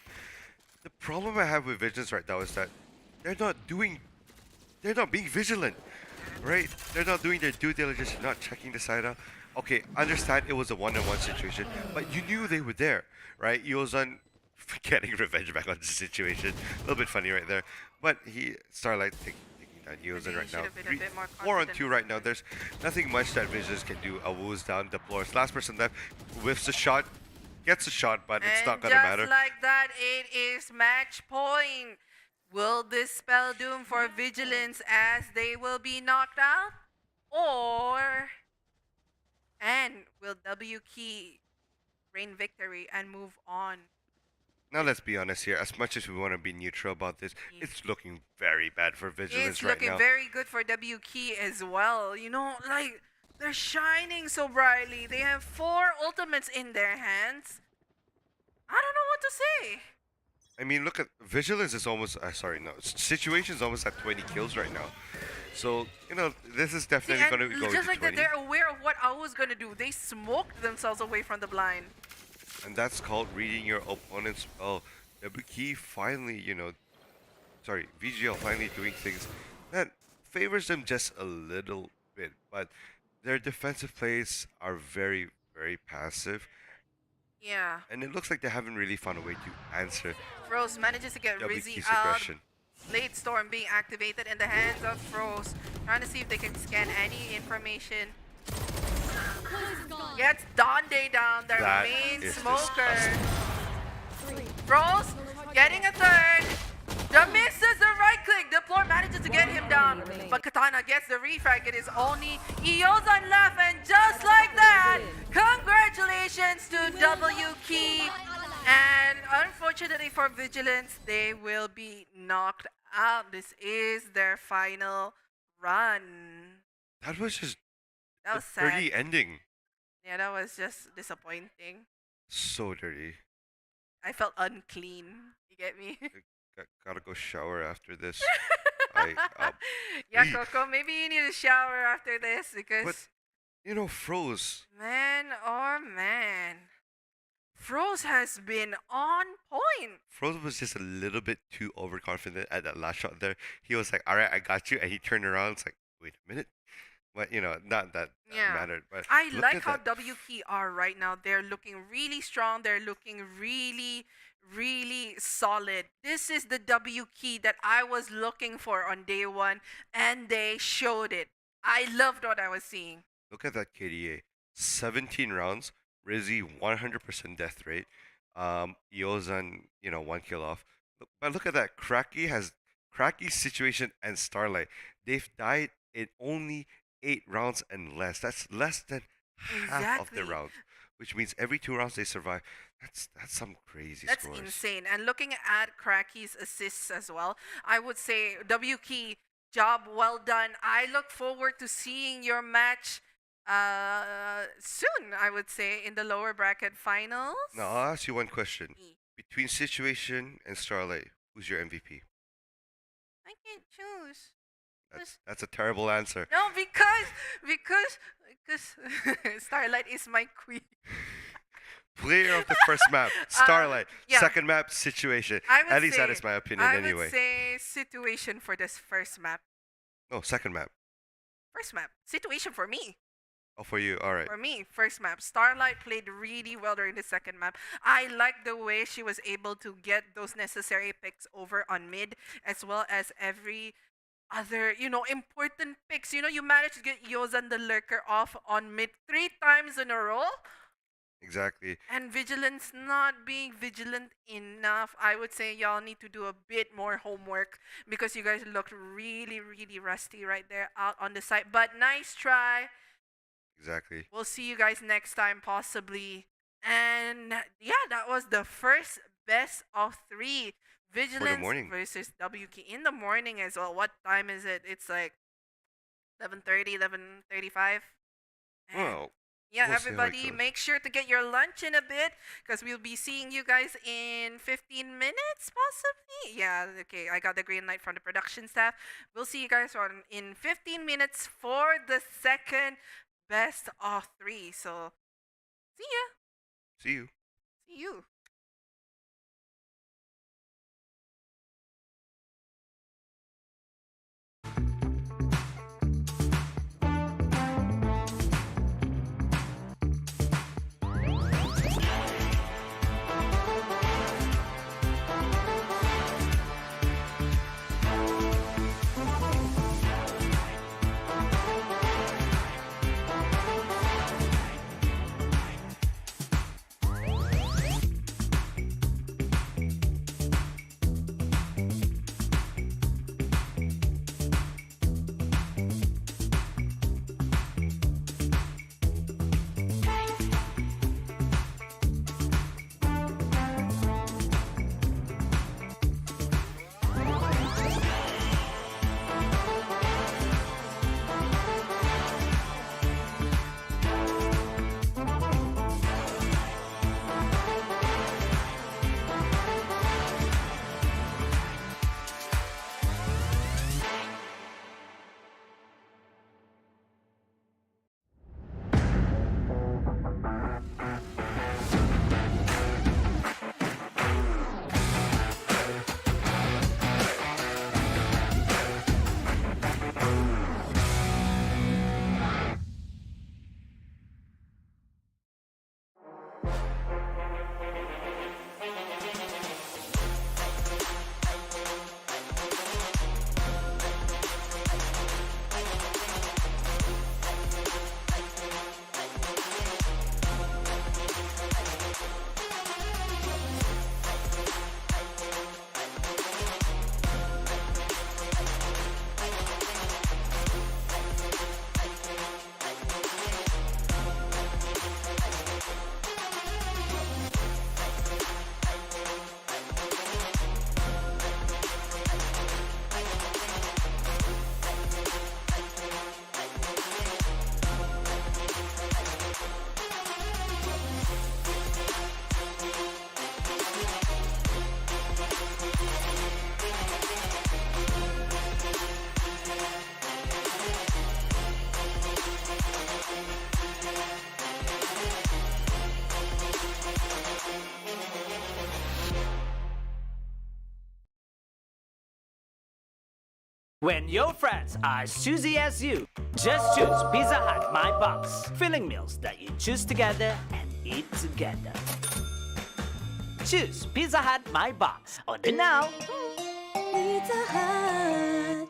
The problem I have with Vigilance right now is that they're not being vigilant, right? They're not doing their due diligence, they're not checking the side out. Okay, understand it was a one-on-one situation, but you knew they were there, right? Yozan getting revenge back on the situation. A little bit funny right there. But Starlight taking down Yozan right now. should have been a bit more 4 on confident. 2 right now. There's nothing much that Vigilance can do. Awu's down, deplores. Last person left, whiffs a shot, gets a shot, but it's not gonna matter. Just like that, it is match point. Will this spell doom for Vigilance as they will be knocked out? And will WK reign victory and move on? Now let's be honest here. As much as we want to be neutral about this, it's looking very bad for Vigilance It's right looking now. very good for WK as well. You know, like, they're shining so brightly. They have 4 ultimates in their hands. I don't know what to say. I mean, look at Vigilance is almost. Situation's almost at 20 kills right now. So, this is See, definitely going to and be going just to like that, 20. they're aware of what I was gonna do. They smoked themselves away from the blind. And that's called reading your opponent's spell. WK finally, VGL finally doing things that favors them just a little bit. But their defensive plays are very, very passive. Yeah. And it looks like they haven't really found a way to answer Froze manages to get Rizzy WK's out. aggression. Blade Storm being activated in the hands of Froze. Trying to see if they can scan any information. Gets Donde down, their That main is smoker. disgusting. Froze getting a third. The misses the right click. Deplore manages to get him down. But Katana gets the refrag. It is only Iozan left. And just like that, congratulations to WK. And unfortunately for Vigilance, they will be knocked out. This is their final run. That was just That a was sad. dirty ending. Yeah, that was just disappointing. So dirty. I felt unclean. You get me? Gotta go shower after this. I, Yeah, Eek. Coco, maybe you need a shower after this because, Froze. man, oh man. Froze has been on point. Froze was just a little bit too overconfident at that last shot there. He was like, alright, I got you. And he turned around. It's like, wait a minute. But, not that Yeah. mattered. But I look like at how that. WK are right now. They're looking really strong. They're looking really, really solid. This is the WK that I was looking for on day one, and they showed it. I loved what I was seeing. Look at that KDA. 17 rounds. Rizzy, 100% death rate. Iozan, 1 kill off. But look at that. Cracky, Situation, and Starlight. They've died in only 8 rounds and less. That's less than half of the Exactly. rounds. Which means every 2 rounds they survive. That's some crazy That's scores. insane. And looking at Cracky's assists as well, I would say WK, job well done. I look forward to seeing your match soon, I would say, in the lower bracket finals. Now, I'll ask you one question. Me. Between Situation and Starlight, who's your MVP? I can't choose. That's a terrible answer. No, because Starlight is my queen. Player of the first map, Starlight. yeah. Second map, Situation. I would At least that say- is my opinion I anyway. would say Situation for this first map. No, second map. First map. Situation for me. Oh, for you. All right. For me, first map. Starlight played really well during the second map. I like the way she was able to get those necessary picks over on mid, as well as every other, important picks. You managed to get Yozan the Lurker off on mid 3 times in a row. Exactly. And Vigilance not being vigilant enough. I would say y'all need to do a bit more homework because you guys looked really, really rusty right there out on the site. But nice try. Exactly. We'll see you guys next time, possibly. And yeah, that was the first best of 3. Vigilance morning. versus WK in the morning as well. What time is it? It's like 11:30, 11:35. And Well, yeah, we'll see how it everybody, goes. make sure to get your lunch in a bit because we'll be seeing you guys in 15 minutes, possibly. Yeah, okay, I got the green light from the production staff. We'll see you guys in 15 minutes for the second best of 3. So, see ya. see you. See you. When your friends are as choosy as you, just choose Pizza Hut My Box. Filling meals that you choose together and eat together. Choose Pizza Hut My Box. Order now. Pizza Hut.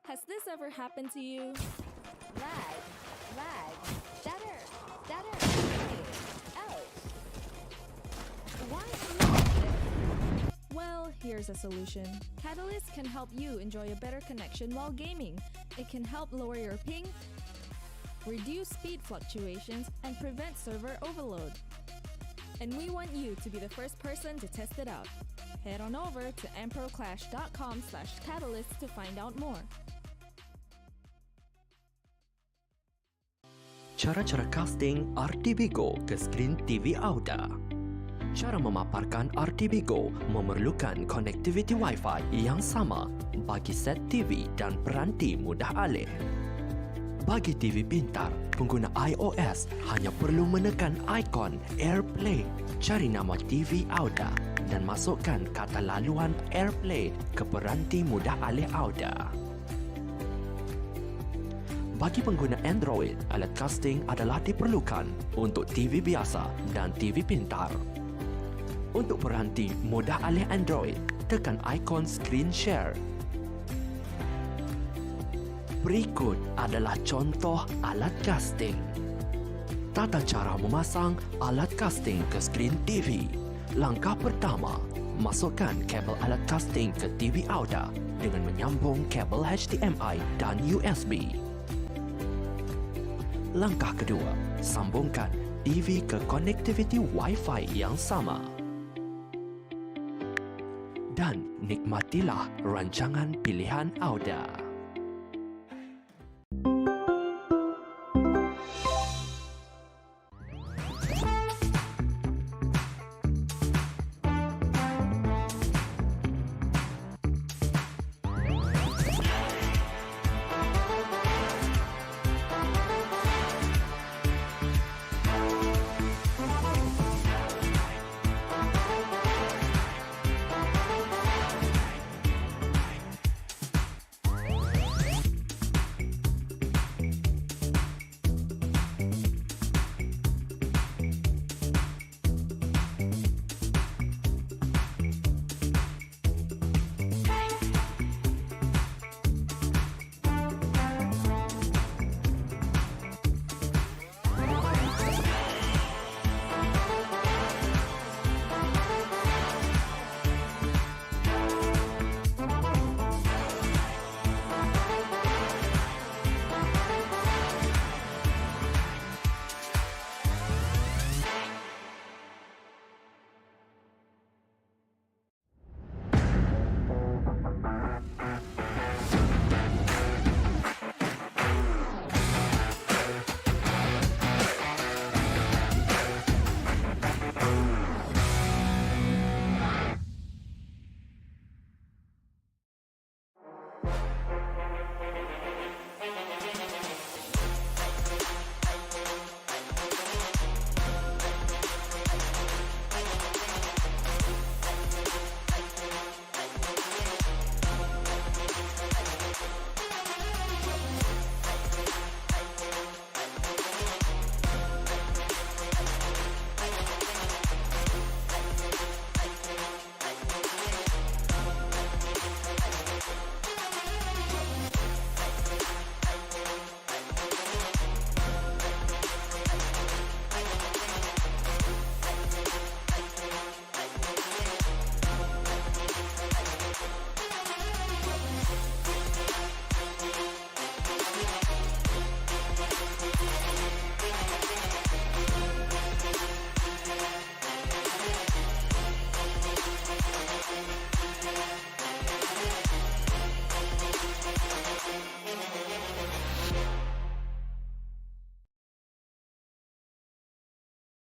Has this ever happened to you? Lag. Stutter. Ouch. Why? Well, here's a solution. Catalyst can help you enjoy a better connection while gaming. It can help lower your ping, reduce speed fluctuations, and prevent server overload. And we want you to be the first person to test it out. Head on over to amproclash.com/catalyst to find out more. Cara-cara casting RTB Go ke skrin TV Auda. Cara memaparkan RTB Go memerlukan konektiviti Wi-Fi yang sama bagi set TV dan peranti mudah alih. Bagi TV pintar, pengguna iOS hanya perlu menekan ikon AirPlay, cari nama TV Auda dan masukkan kata laluan AirPlay ke peranti mudah alih Auda. Bagi pengguna Android, alat casting adalah diperlukan untuk TV biasa dan TV pintar. Untuk peranti mudah alih Android, tekan ikon screen share. Berikut adalah contoh alat casting. Tata cara memasang alat casting ke skrin TV. Langkah pertama, masukkan kabel alat casting ke TV Auda dengan menyambung kabel HDMI dan USB. Langkah kedua, sambungkan TV ke konektiviti Wi-Fi yang sama. Dan nikmatilah rancangan pilihan Auda.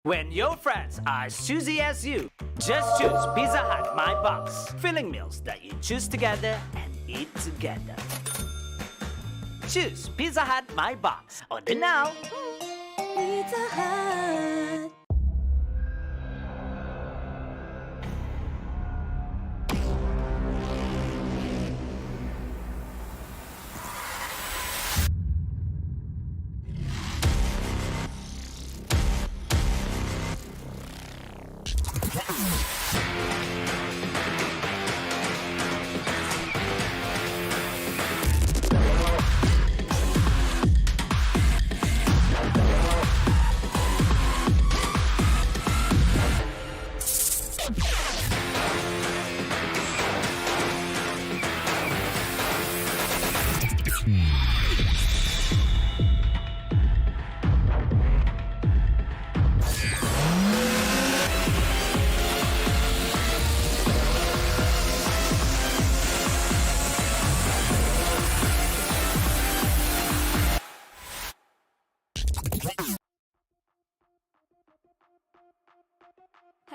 When your friends are as choosy as you, just choose Pizza Hut My Box. Filling meals that you choose together and eat together. Choose Pizza Hut My Box. Order now. Pizza Hut.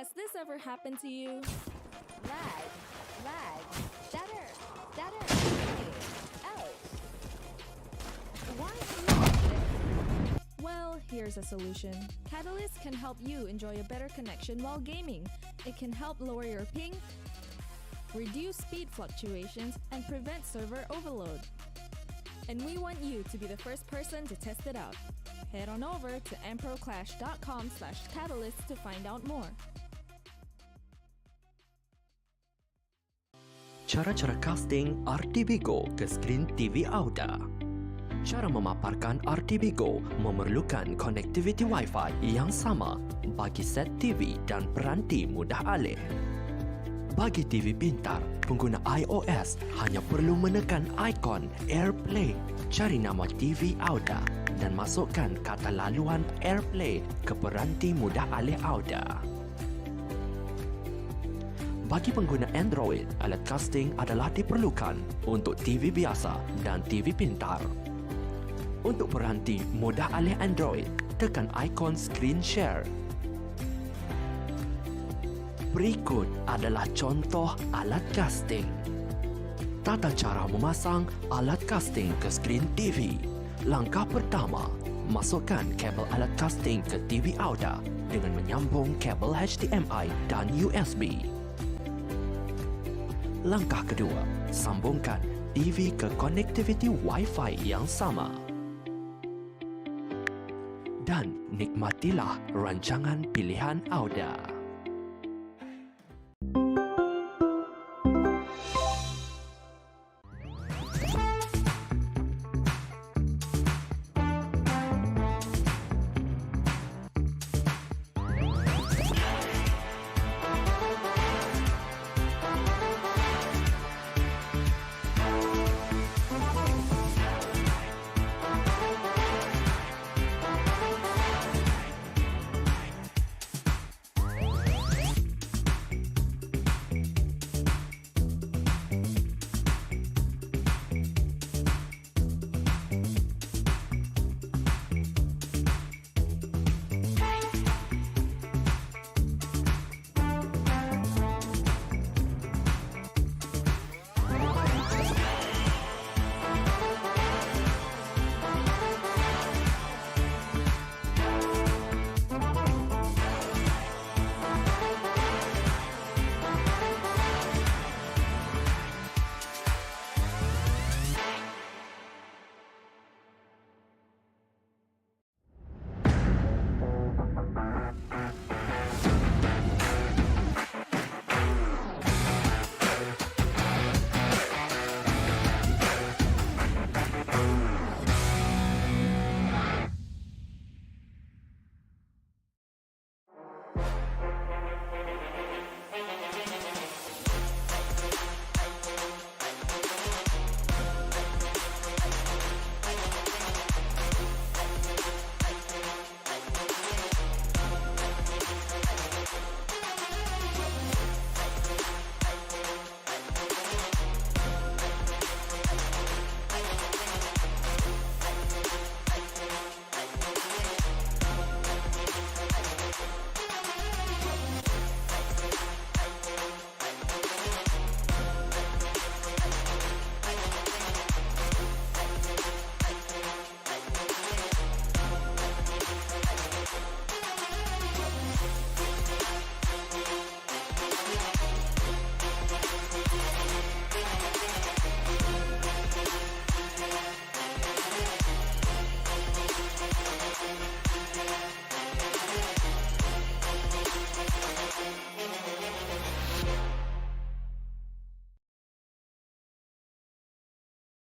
Has this ever happened to you? Lag. Stutter. Ouch. Why Well, here's a solution. Catalyst can help you enjoy a better connection while gaming. It can help lower your ping, reduce speed fluctuations, and prevent server overload. And we want you to be the first person to test it out. Head on over to amproclash.com/catalyst to find out more. Cara-cara casting RTB Go ke skrin TV Auda. Cara memaparkan RTB Go memerlukan konektiviti Wi-Fi yang sama bagi set TV dan peranti mudah alih. Bagi TV pintar, pengguna iOS hanya perlu menekan ikon AirPlay, cari nama TV Auda dan masukkan kata laluan AirPlay ke peranti mudah alih Auda. Bagi pengguna Android, alat casting adalah diperlukan untuk TV biasa dan TV pintar. Untuk peranti mudah alih Android, tekan ikon screen share. Berikut adalah contoh alat casting. Tata cara memasang alat casting ke skrin TV. Langkah pertama, masukkan kabel alat casting ke TV Auda dengan menyambung kabel HDMI dan USB. Langkah kedua, sambungkan TV ke konektiviti Wi-Fi yang sama. Dan nikmatilah rancangan pilihan Auda.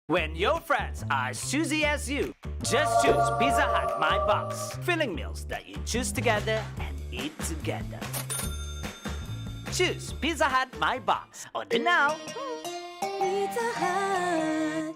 When your friends are as choosy as you, just choose Pizza Hut My Box. Filling meals that you choose together and eat together. Choose Pizza Hut My Box. Order now. Pizza Hut.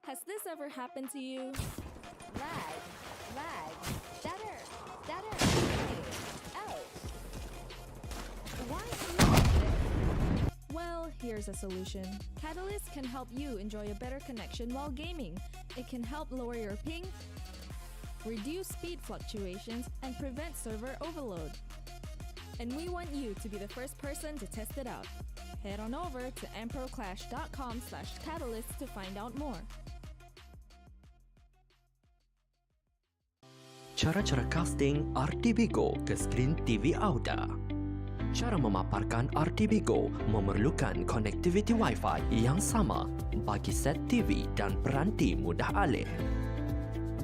Has this ever happened to you? Lag. Stutter. Ouch. Why are you like this? Well, here's a solution. Catalyst can help you enjoy a better connection while gaming. It can help lower your ping, reduce speed fluctuations, and prevent server overload. And we want you to be the first person to test it out. Head on over to amproclash.com/catalyst to find out more. Cara-cara casting RTB Go ke skrin TV Auda. Cara memaparkan RTB Go memerlukan konektiviti Wi-Fi yang sama bagi set TV dan peranti mudah alih.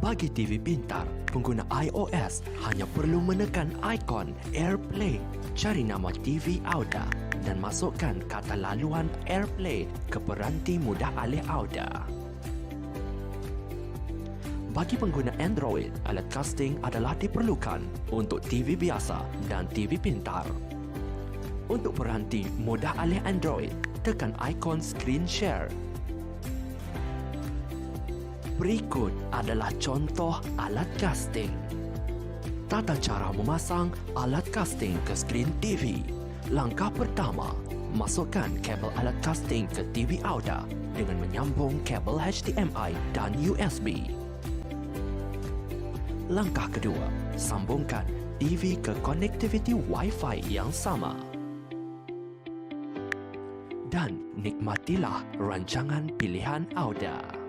Bagi TV pintar, pengguna iOS hanya perlu menekan ikon AirPlay, cari nama TV Auda dan masukkan kata laluan AirPlay ke peranti mudah alih Auda. Bagi pengguna Android, alat casting adalah diperlukan untuk TV biasa dan TV pintar. Untuk peranti mudah alih Android, tekan ikon screen share. Berikut adalah contoh alat casting. Tata cara memasang alat casting ke skrin TV. Langkah pertama, masukkan kabel alat casting ke TV Auda dengan menyambung kabel HDMI dan USB. Langkah kedua, sambungkan TV ke konektiviti Wi-Fi yang sama. Dan nikmatilah rancangan pilihan Auda.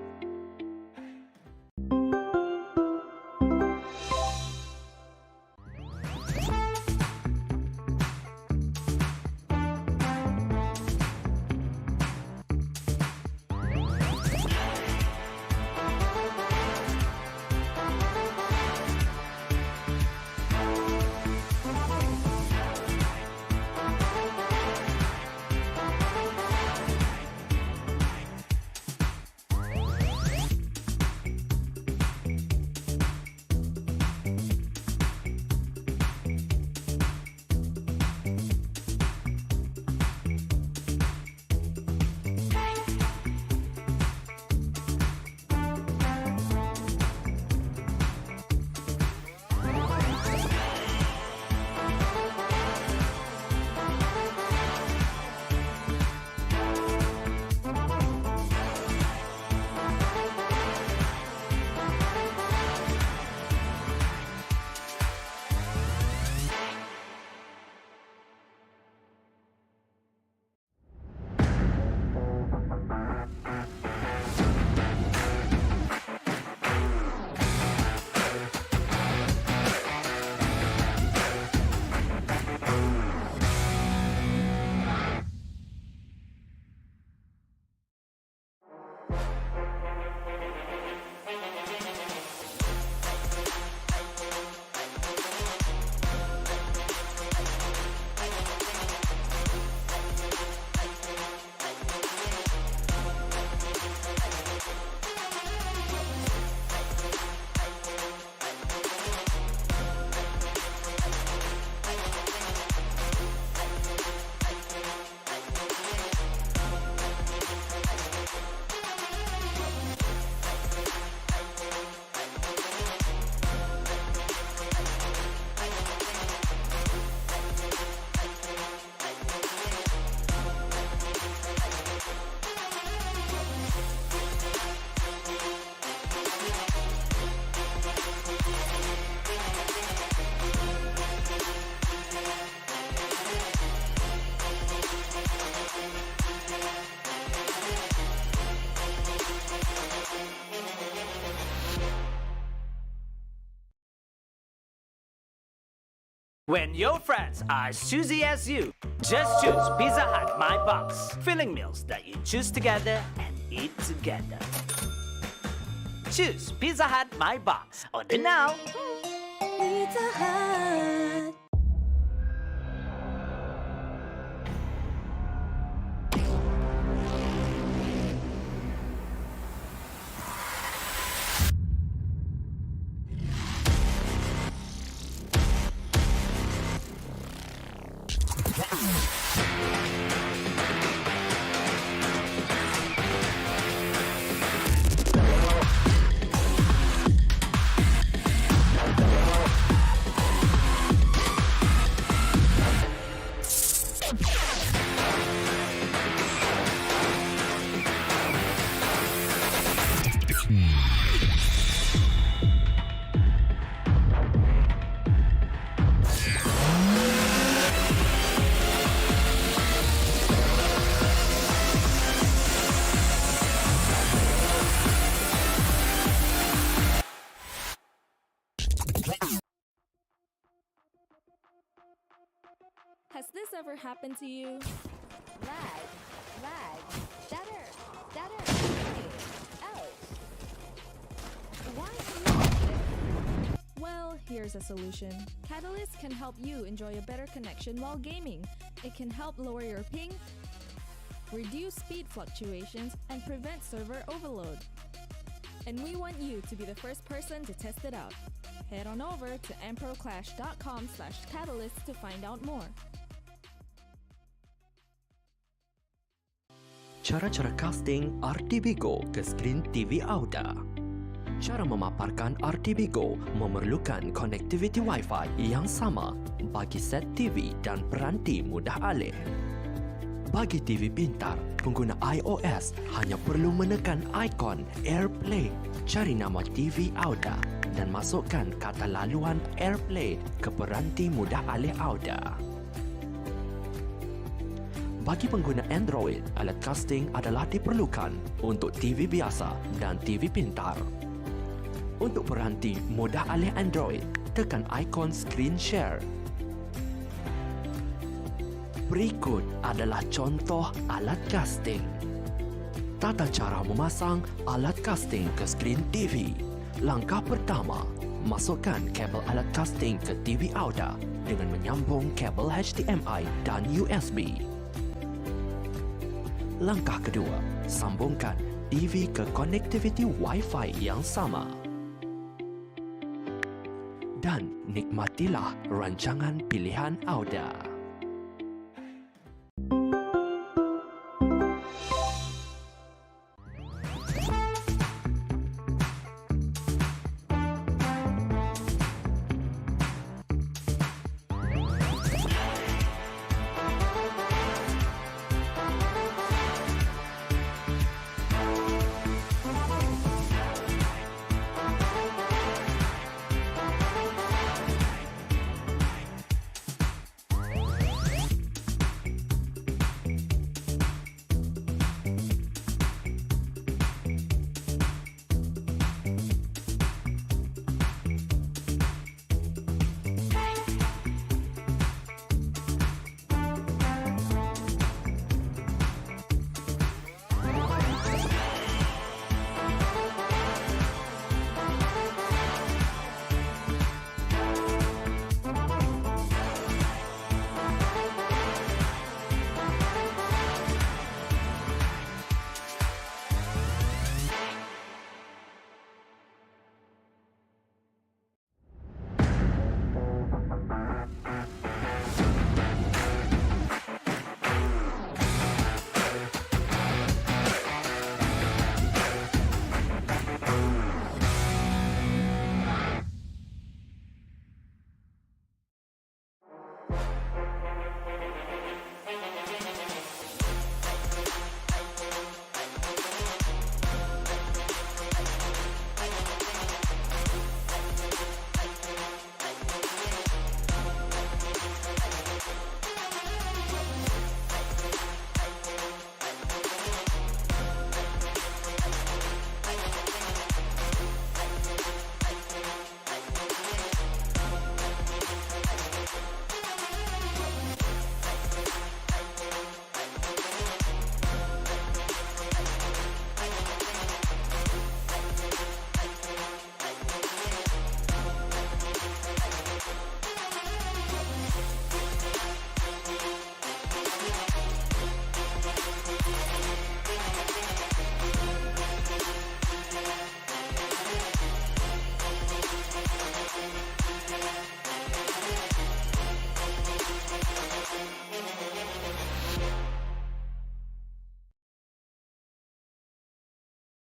When your friends are as choosy as you, just choose Pizza Hut My Box. Filling meals that you choose together and eat together. Choose Pizza Hut My Box. Order now. Pizza Hut. Has this ever happened to you? Lag. Stutter. Hey, ouch. Why am Well, here's a solution. Catalyst can help you enjoy a better connection while gaming. It can help lower your ping, reduce speed fluctuations, and prevent server overload. And we want you to be the first person to test it out. Head on over to amproclash.com/catalyst to find out more. Cara-cara casting RTB Go ke skrin TV Auda. Cara memaparkan RTB Go memerlukan konektiviti Wi-Fi yang sama bagi set TV dan peranti mudah alih. Bagi TV pintar, pengguna iOS hanya perlu menekan ikon AirPlay, cari nama TV Auda dan masukkan kata laluan AirPlay ke peranti mudah alih Auda. Bagi pengguna Android, alat casting adalah diperlukan untuk TV biasa dan TV pintar. Untuk peranti mudah alih Android, tekan ikon screen share. Berikut adalah contoh alat casting. Tata cara memasang alat casting ke skrin TV. Langkah pertama, masukkan kabel alat casting ke TV Auda dengan menyambung kabel HDMI dan USB. Langkah kedua, sambungkan TV ke konektiviti Wi-Fi yang sama. Dan nikmatilah rancangan pilihan Auda.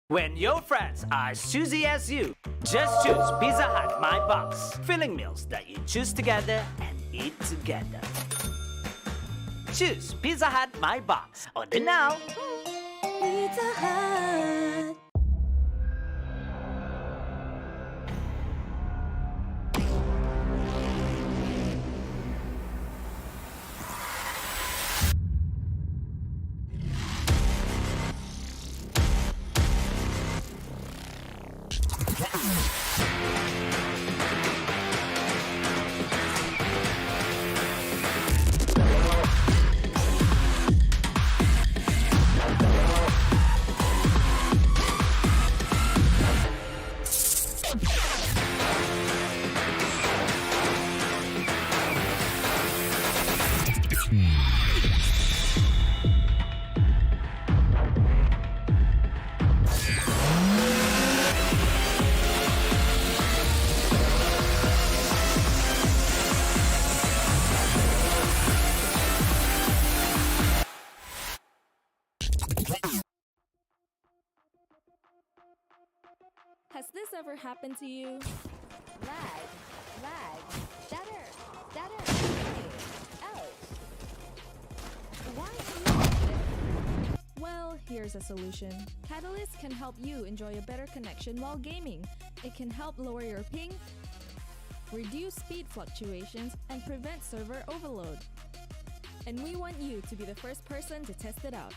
When your friends are as choosy as you, just choose Pizza Hut My Box. Filling meals that you choose together and eat together. Choose Pizza Hut My Box. Order now. Pizza Hut. Has this ever happened to you? Lag. Stutter. Hey, ouch. Why am Well, here's a solution. Catalyst can help you enjoy a better connection while gaming. It can help lower your ping, reduce speed fluctuations, and prevent server overload. And we want you to be the first person to test it out.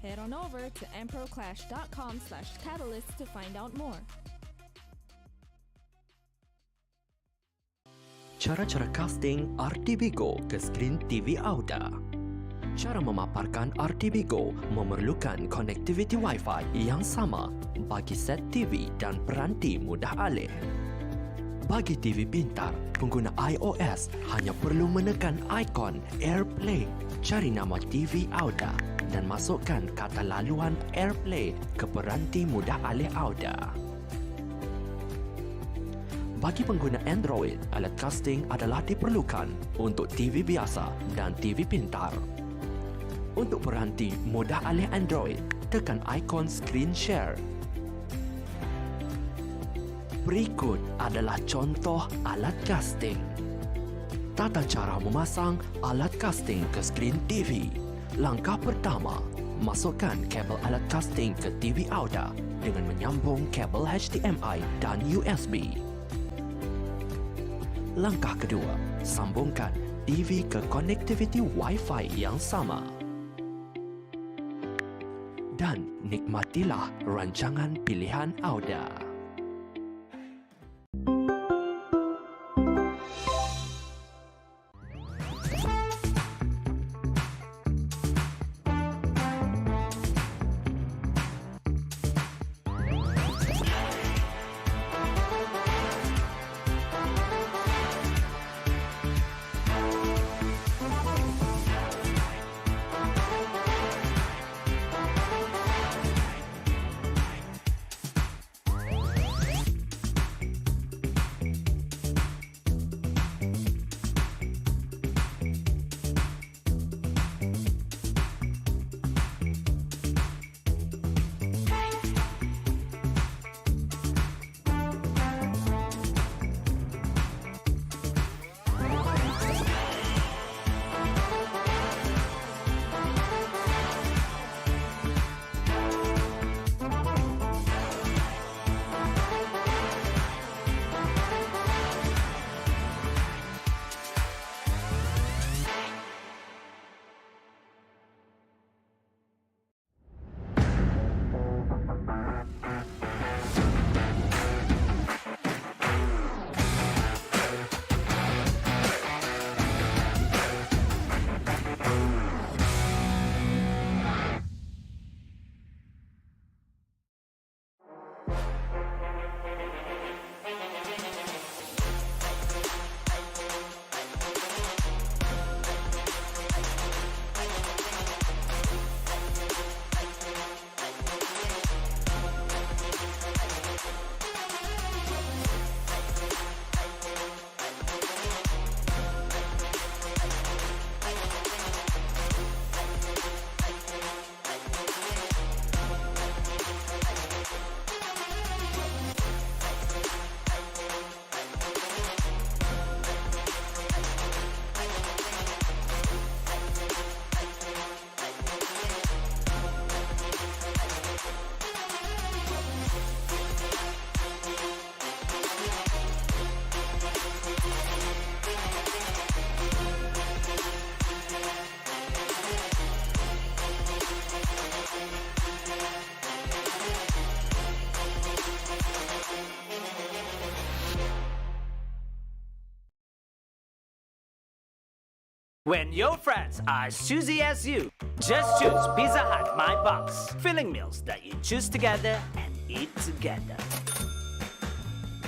Head on over to amproclash.com/catalyst to find out more. Cara-cara casting RTB Go ke skrin TV Auda. Cara memaparkan RTB Go memerlukan konektiviti Wi-Fi yang sama bagi set TV dan peranti mudah alih. Bagi TV pintar, pengguna iOS hanya perlu menekan ikon AirPlay, cari nama TV Auda dan masukkan kata laluan AirPlay ke peranti mudah alih Auda. Bagi pengguna Android, alat casting adalah diperlukan untuk TV biasa dan TV pintar. Untuk peranti mudah alih Android, tekan ikon screen share. Berikut adalah contoh alat casting. Tata cara memasang alat casting ke skrin TV. Langkah pertama, masukkan kabel alat casting ke TV Auda dengan menyambung kabel HDMI dan USB. Langkah kedua, sambungkan TV ke konektiviti Wi-Fi yang sama. Dan nikmatilah rancangan pilihan Auda. When your friends are as choosy as you, just choose Pizza Hut My Box. Filling meals that you choose together and eat together.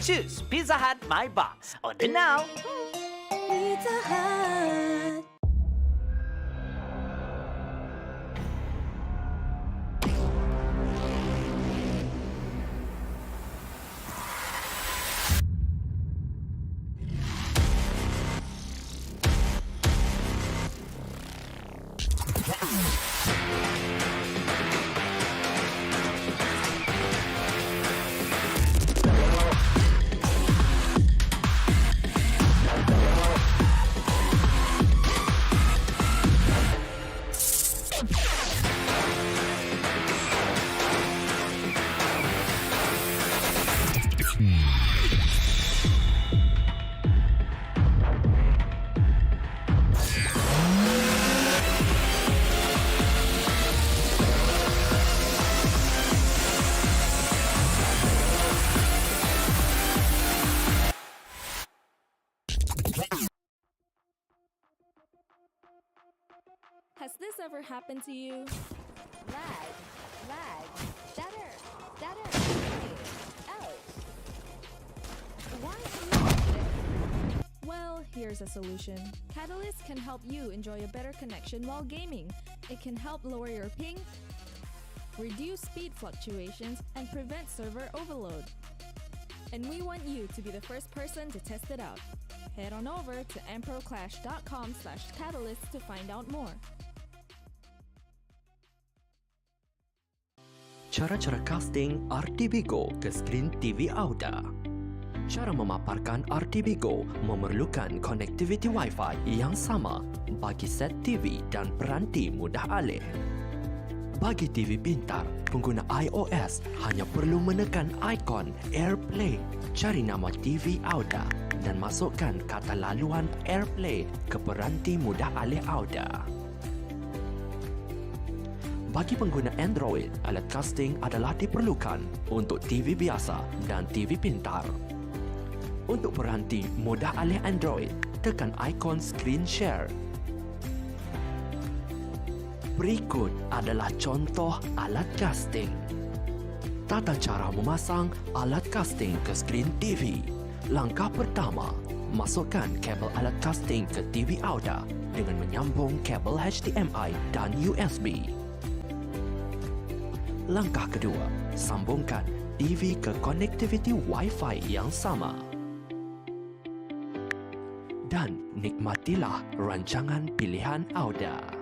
Choose Pizza Hut My Box. Order now. Pizza Hut. Has this ever happened to you? Lag. Stutter. Hey, ouch. Why am I? Well, here's a solution. Catalyst can help you enjoy a better connection while gaming. It can help lower your ping, reduce speed fluctuations, and prevent server overload. And we want you to be the first person to test it out. Head on over to amproclash.com/catalyst to find out more. Cara-cara casting RTB Go ke skrin TV Auda. Cara memaparkan RTB Go memerlukan konektiviti Wi-Fi yang sama bagi set TV dan peranti mudah alih. Bagi TV pintar, pengguna iOS hanya perlu menekan ikon AirPlay, cari nama TV Auda dan masukkan kata laluan AirPlay ke peranti mudah alih Auda. Bagi pengguna Android, alat casting adalah diperlukan untuk TV biasa dan TV pintar. Untuk peranti mudah alih Android, tekan ikon screen share. Berikut adalah contoh alat casting. Tata cara memasang alat casting ke skrin TV. Langkah pertama, masukkan kabel alat casting ke TV Auda dengan menyambung kabel HDMI dan USB. Langkah kedua, sambungkan TV ke konektiviti Wi-Fi yang sama. Dan nikmatilah rancangan pilihan Auda.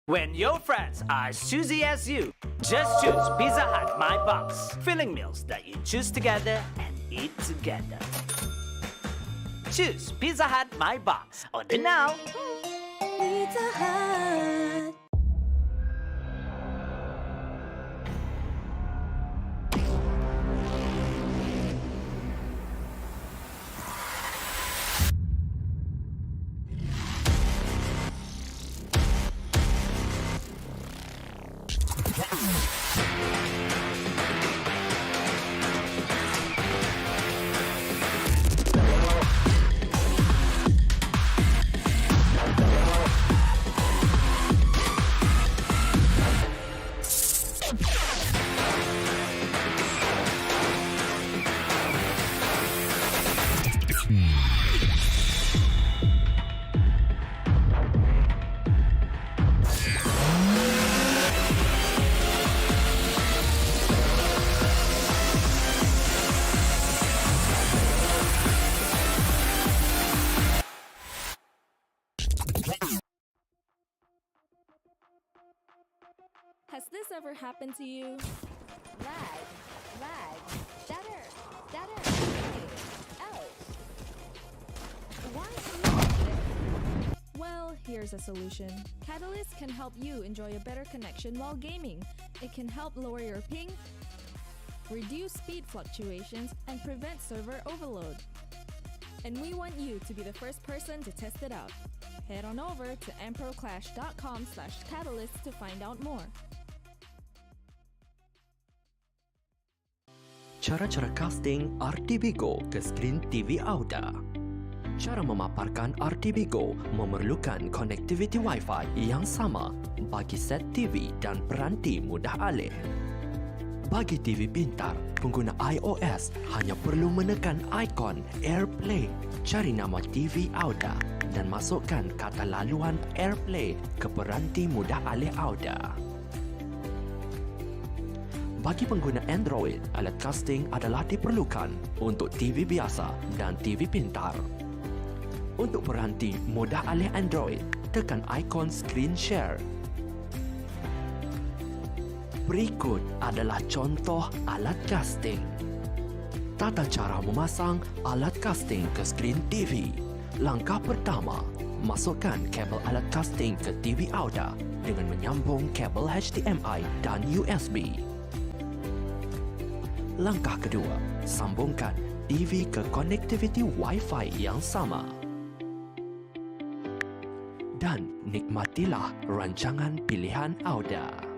When your friends are as choosy as you, just choose Pizza Hut My Box. Filling meals that you choose together and eat together. Choose Pizza Hut My Box. Order now. Pizza Hut. Has this ever happened to you? Lag. Stutter. Hey, ouch. Why am Well, here's a solution. Catalyst can help you enjoy a better connection while gaming. It can help lower your ping, reduce speed fluctuations, and prevent server overload. And we want you to be the first person to test it out. Head on over to amproclash.com/catalyst to find out more. Cara-cara casting RTB Go ke skrin TV Auda. Cara memaparkan RTB Go memerlukan konektiviti Wi-Fi yang sama bagi set TV dan peranti mudah alih. Bagi TV pintar, pengguna iOS hanya perlu menekan ikon AirPlay, cari nama TV Auda dan masukkan kata laluan AirPlay ke peranti mudah alih Auda. Bagi pengguna Android, alat casting adalah diperlukan untuk TV biasa dan TV pintar. Untuk peranti mudah alih Android, tekan ikon screen share. Berikut adalah contoh alat casting. Tata cara memasang alat casting ke skrin TV. Langkah pertama, masukkan kabel alat casting ke TV Auda dengan menyambung kabel HDMI dan USB. Langkah kedua, sambungkan TV ke konektiviti Wi-Fi yang sama. Dan nikmatilah rancangan pilihan Auda.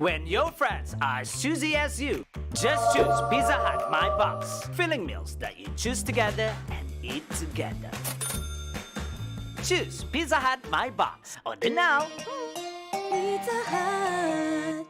When your friends are as choosy as you, just choose Pizza Hut My Box. Filling meals that you choose together and eat together. Choose Pizza Hut My Box. Order now. Pizza Hut.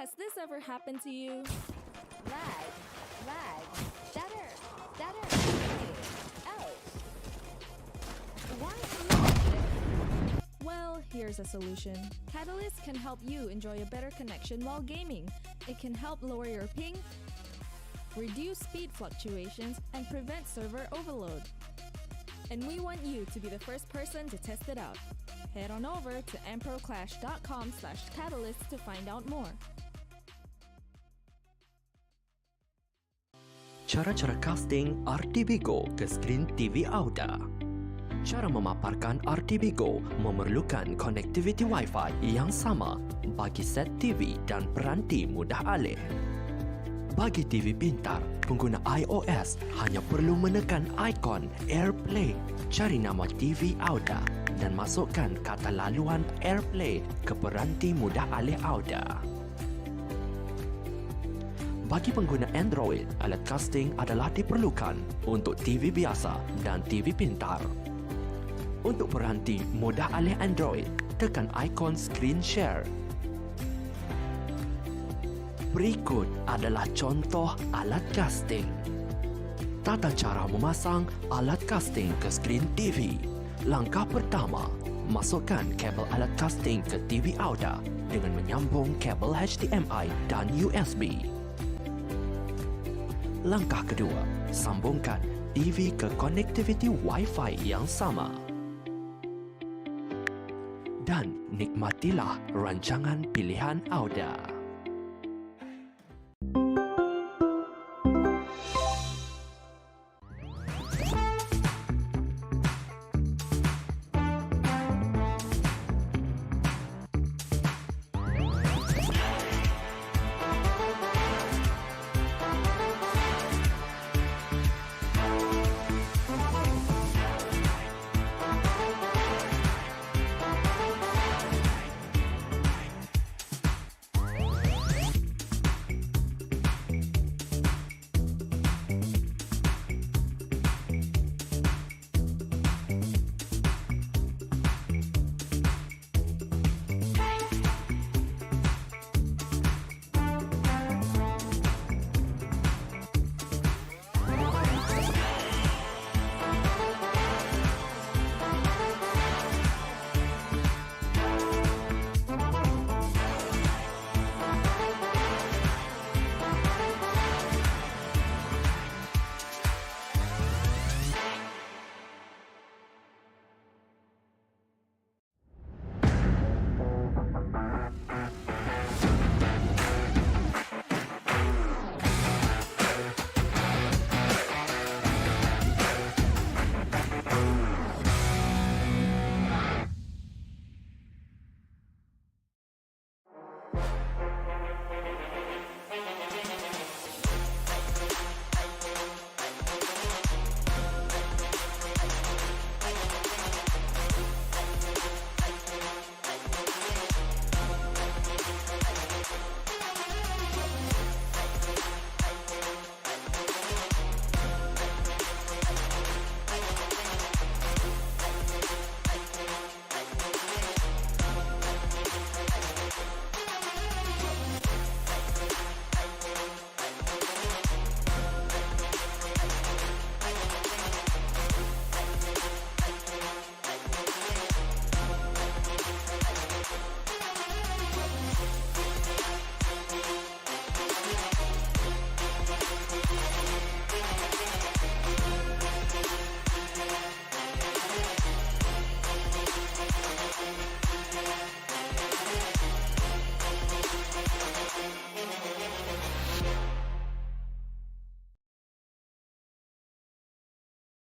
Has this ever happened to you? Lag. Stutter. Hey, ouch. Why are Well, here's a solution. Catalyst can help you enjoy a better connection while gaming. It can help lower your ping, reduce speed fluctuations, and prevent server overload. And we want you to be the first person to test it out. Head on over to amproclash.com/catalyst to find out more. Cara-cara casting RTB Go ke skrin TV Auda. Cara memaparkan RTB Go memerlukan konektiviti Wi-Fi yang sama bagi set TV dan peranti mudah alih. Bagi TV pintar, pengguna iOS hanya perlu menekan ikon AirPlay, cari nama TV Auda dan masukkan kata laluan AirPlay ke peranti mudah alih Auda. Bagi pengguna Android, alat casting adalah diperlukan untuk TV biasa dan TV pintar. Untuk peranti mudah alih Android, tekan ikon screen share. Berikut adalah contoh alat casting. Tata cara memasang alat casting ke skrin TV. Langkah pertama, masukkan kabel alat casting ke TV Auda dengan menyambung kabel HDMI dan USB. Langkah kedua, sambungkan TV ke konektiviti Wi-Fi yang sama. Dan nikmatilah rancangan pilihan Auda.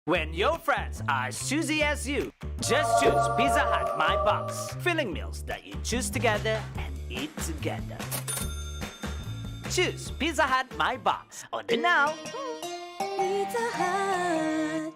When your friends are as choosy as you, just choose Pizza Hut My Box. Filling meals that you choose together and eat together. Choose Pizza Hut My Box. Order now. Pizza Hut.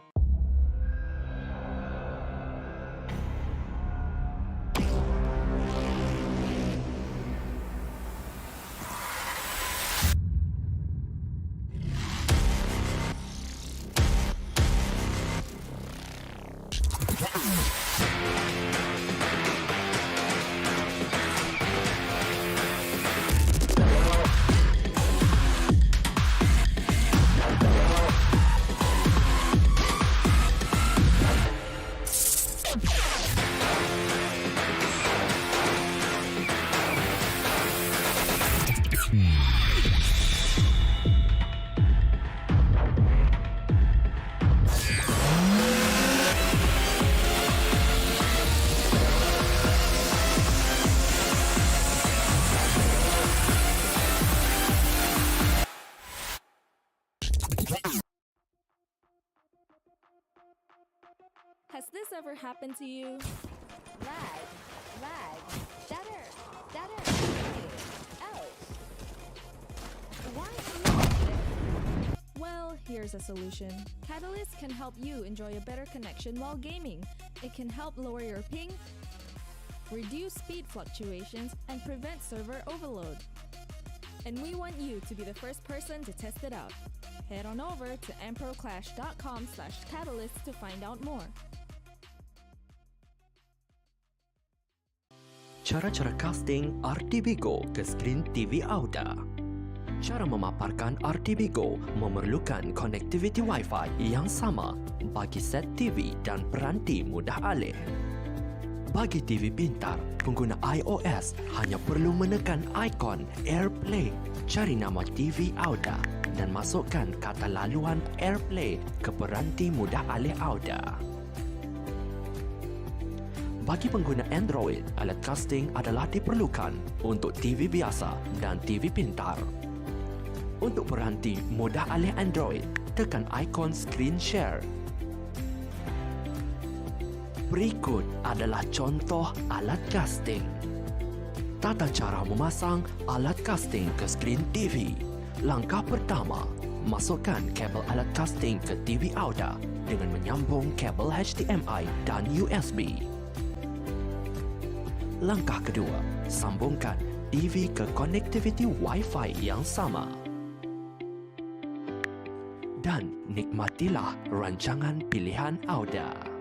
Has this ever happened to you? Lag. Stutter. Ouch. Why? Well, here's a solution. Catalyst can help you enjoy a better connection while gaming. It can help lower your ping, reduce speed fluctuations, and prevent server overload. And we want you to be the first person to test it out. Head on over to amproclash.com/catalyst to find out more. Cara-cara casting RTB Go ke skrin TV Auda. Cara memaparkan RTB Go memerlukan konektiviti Wi-Fi yang sama bagi set TV dan peranti mudah alih. Bagi TV pintar, pengguna iOS hanya perlu menekan ikon AirPlay, cari nama TV Auda dan masukkan kata laluan AirPlay ke peranti mudah alih Auda. Bagi pengguna Android, alat casting adalah diperlukan untuk TV biasa dan TV pintar. Untuk peranti mudah alih Android, tekan ikon screen share. Berikut adalah contoh alat casting. Tata cara memasang alat casting ke skrin TV. Langkah pertama, masukkan kabel alat casting ke TV Auda dengan menyambung kabel HDMI dan USB. Langkah kedua, sambungkan TV ke konektiviti Wi-Fi yang sama. Dan nikmatilah rancangan pilihan Auda.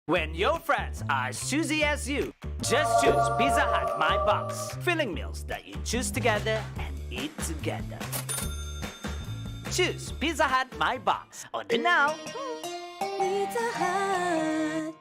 When your friends are as choosy as you, just choose Pizza Hut My Box. Filling meals that you choose together and eat together. Choose Pizza Hut My Box. Order now. Pizza Hut.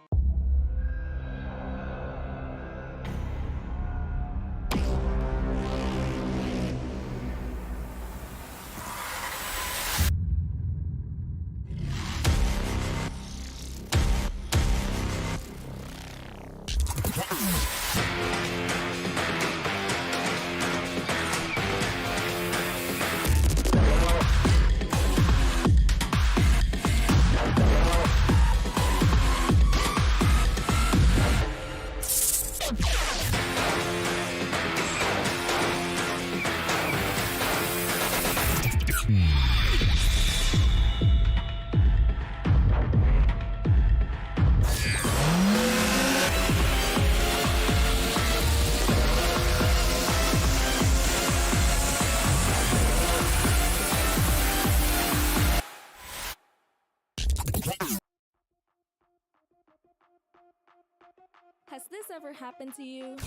Has this ever happened to you?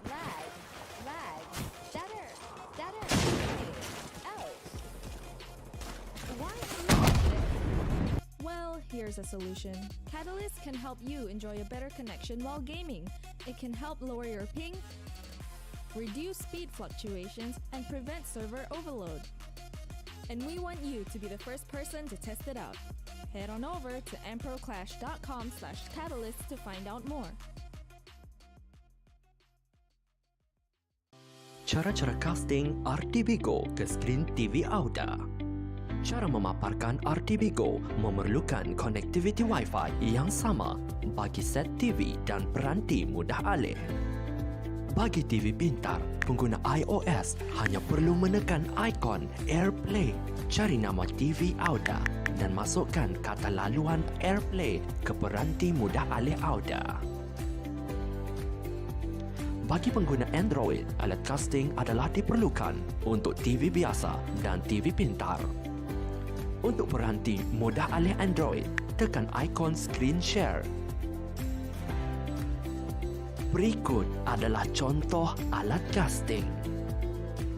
Lag. Stutter. Ouch. Why? Well, here's a solution. Catalyst can help you enjoy a better connection while gaming. It can help lower your ping, reduce speed fluctuations, and prevent server overload. And we want you to be the first person to test it out. Head on over to amproclash.com/catalyst to find out more. Cara-cara casting RTB Go ke skrin TV Auda. Cara memaparkan RTB Go memerlukan konektiviti Wi-Fi yang sama bagi set TV dan peranti mudah alih. Bagi TV pintar, pengguna iOS hanya perlu menekan ikon AirPlay, cari nama TV Auda dan masukkan kata laluan AirPlay ke peranti mudah alih Auda. Bagi pengguna Android, alat casting adalah diperlukan untuk TV biasa dan TV pintar. Untuk peranti mudah alih Android, tekan ikon screen share. Berikut adalah contoh alat casting.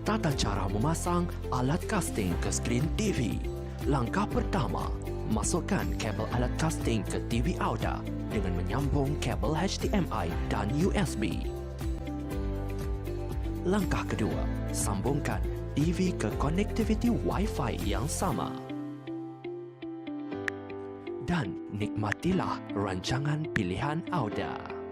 Tata cara memasang alat casting ke skrin TV. Langkah pertama, masukkan kabel alat casting ke TV Auda dengan menyambung kabel HDMI dan USB. Langkah kedua, sambungkan TV ke konektiviti Wi-Fi yang sama. Dan nikmatilah rancangan pilihan Auda.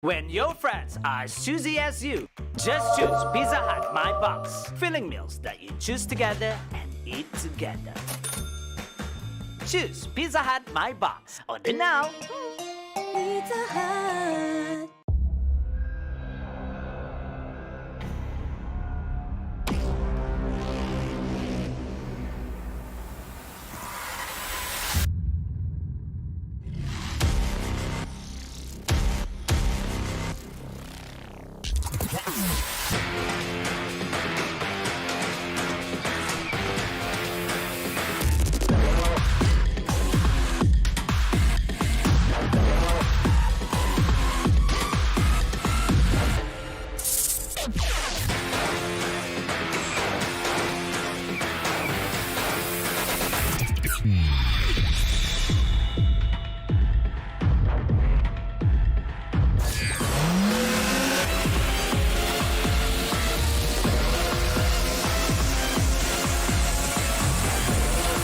When your friends are as choosy as you, just choose Pizza Hut My Box. Filling meals that you choose together and eat together. Choose Pizza Hut My Box. Order now. Pizza Hut.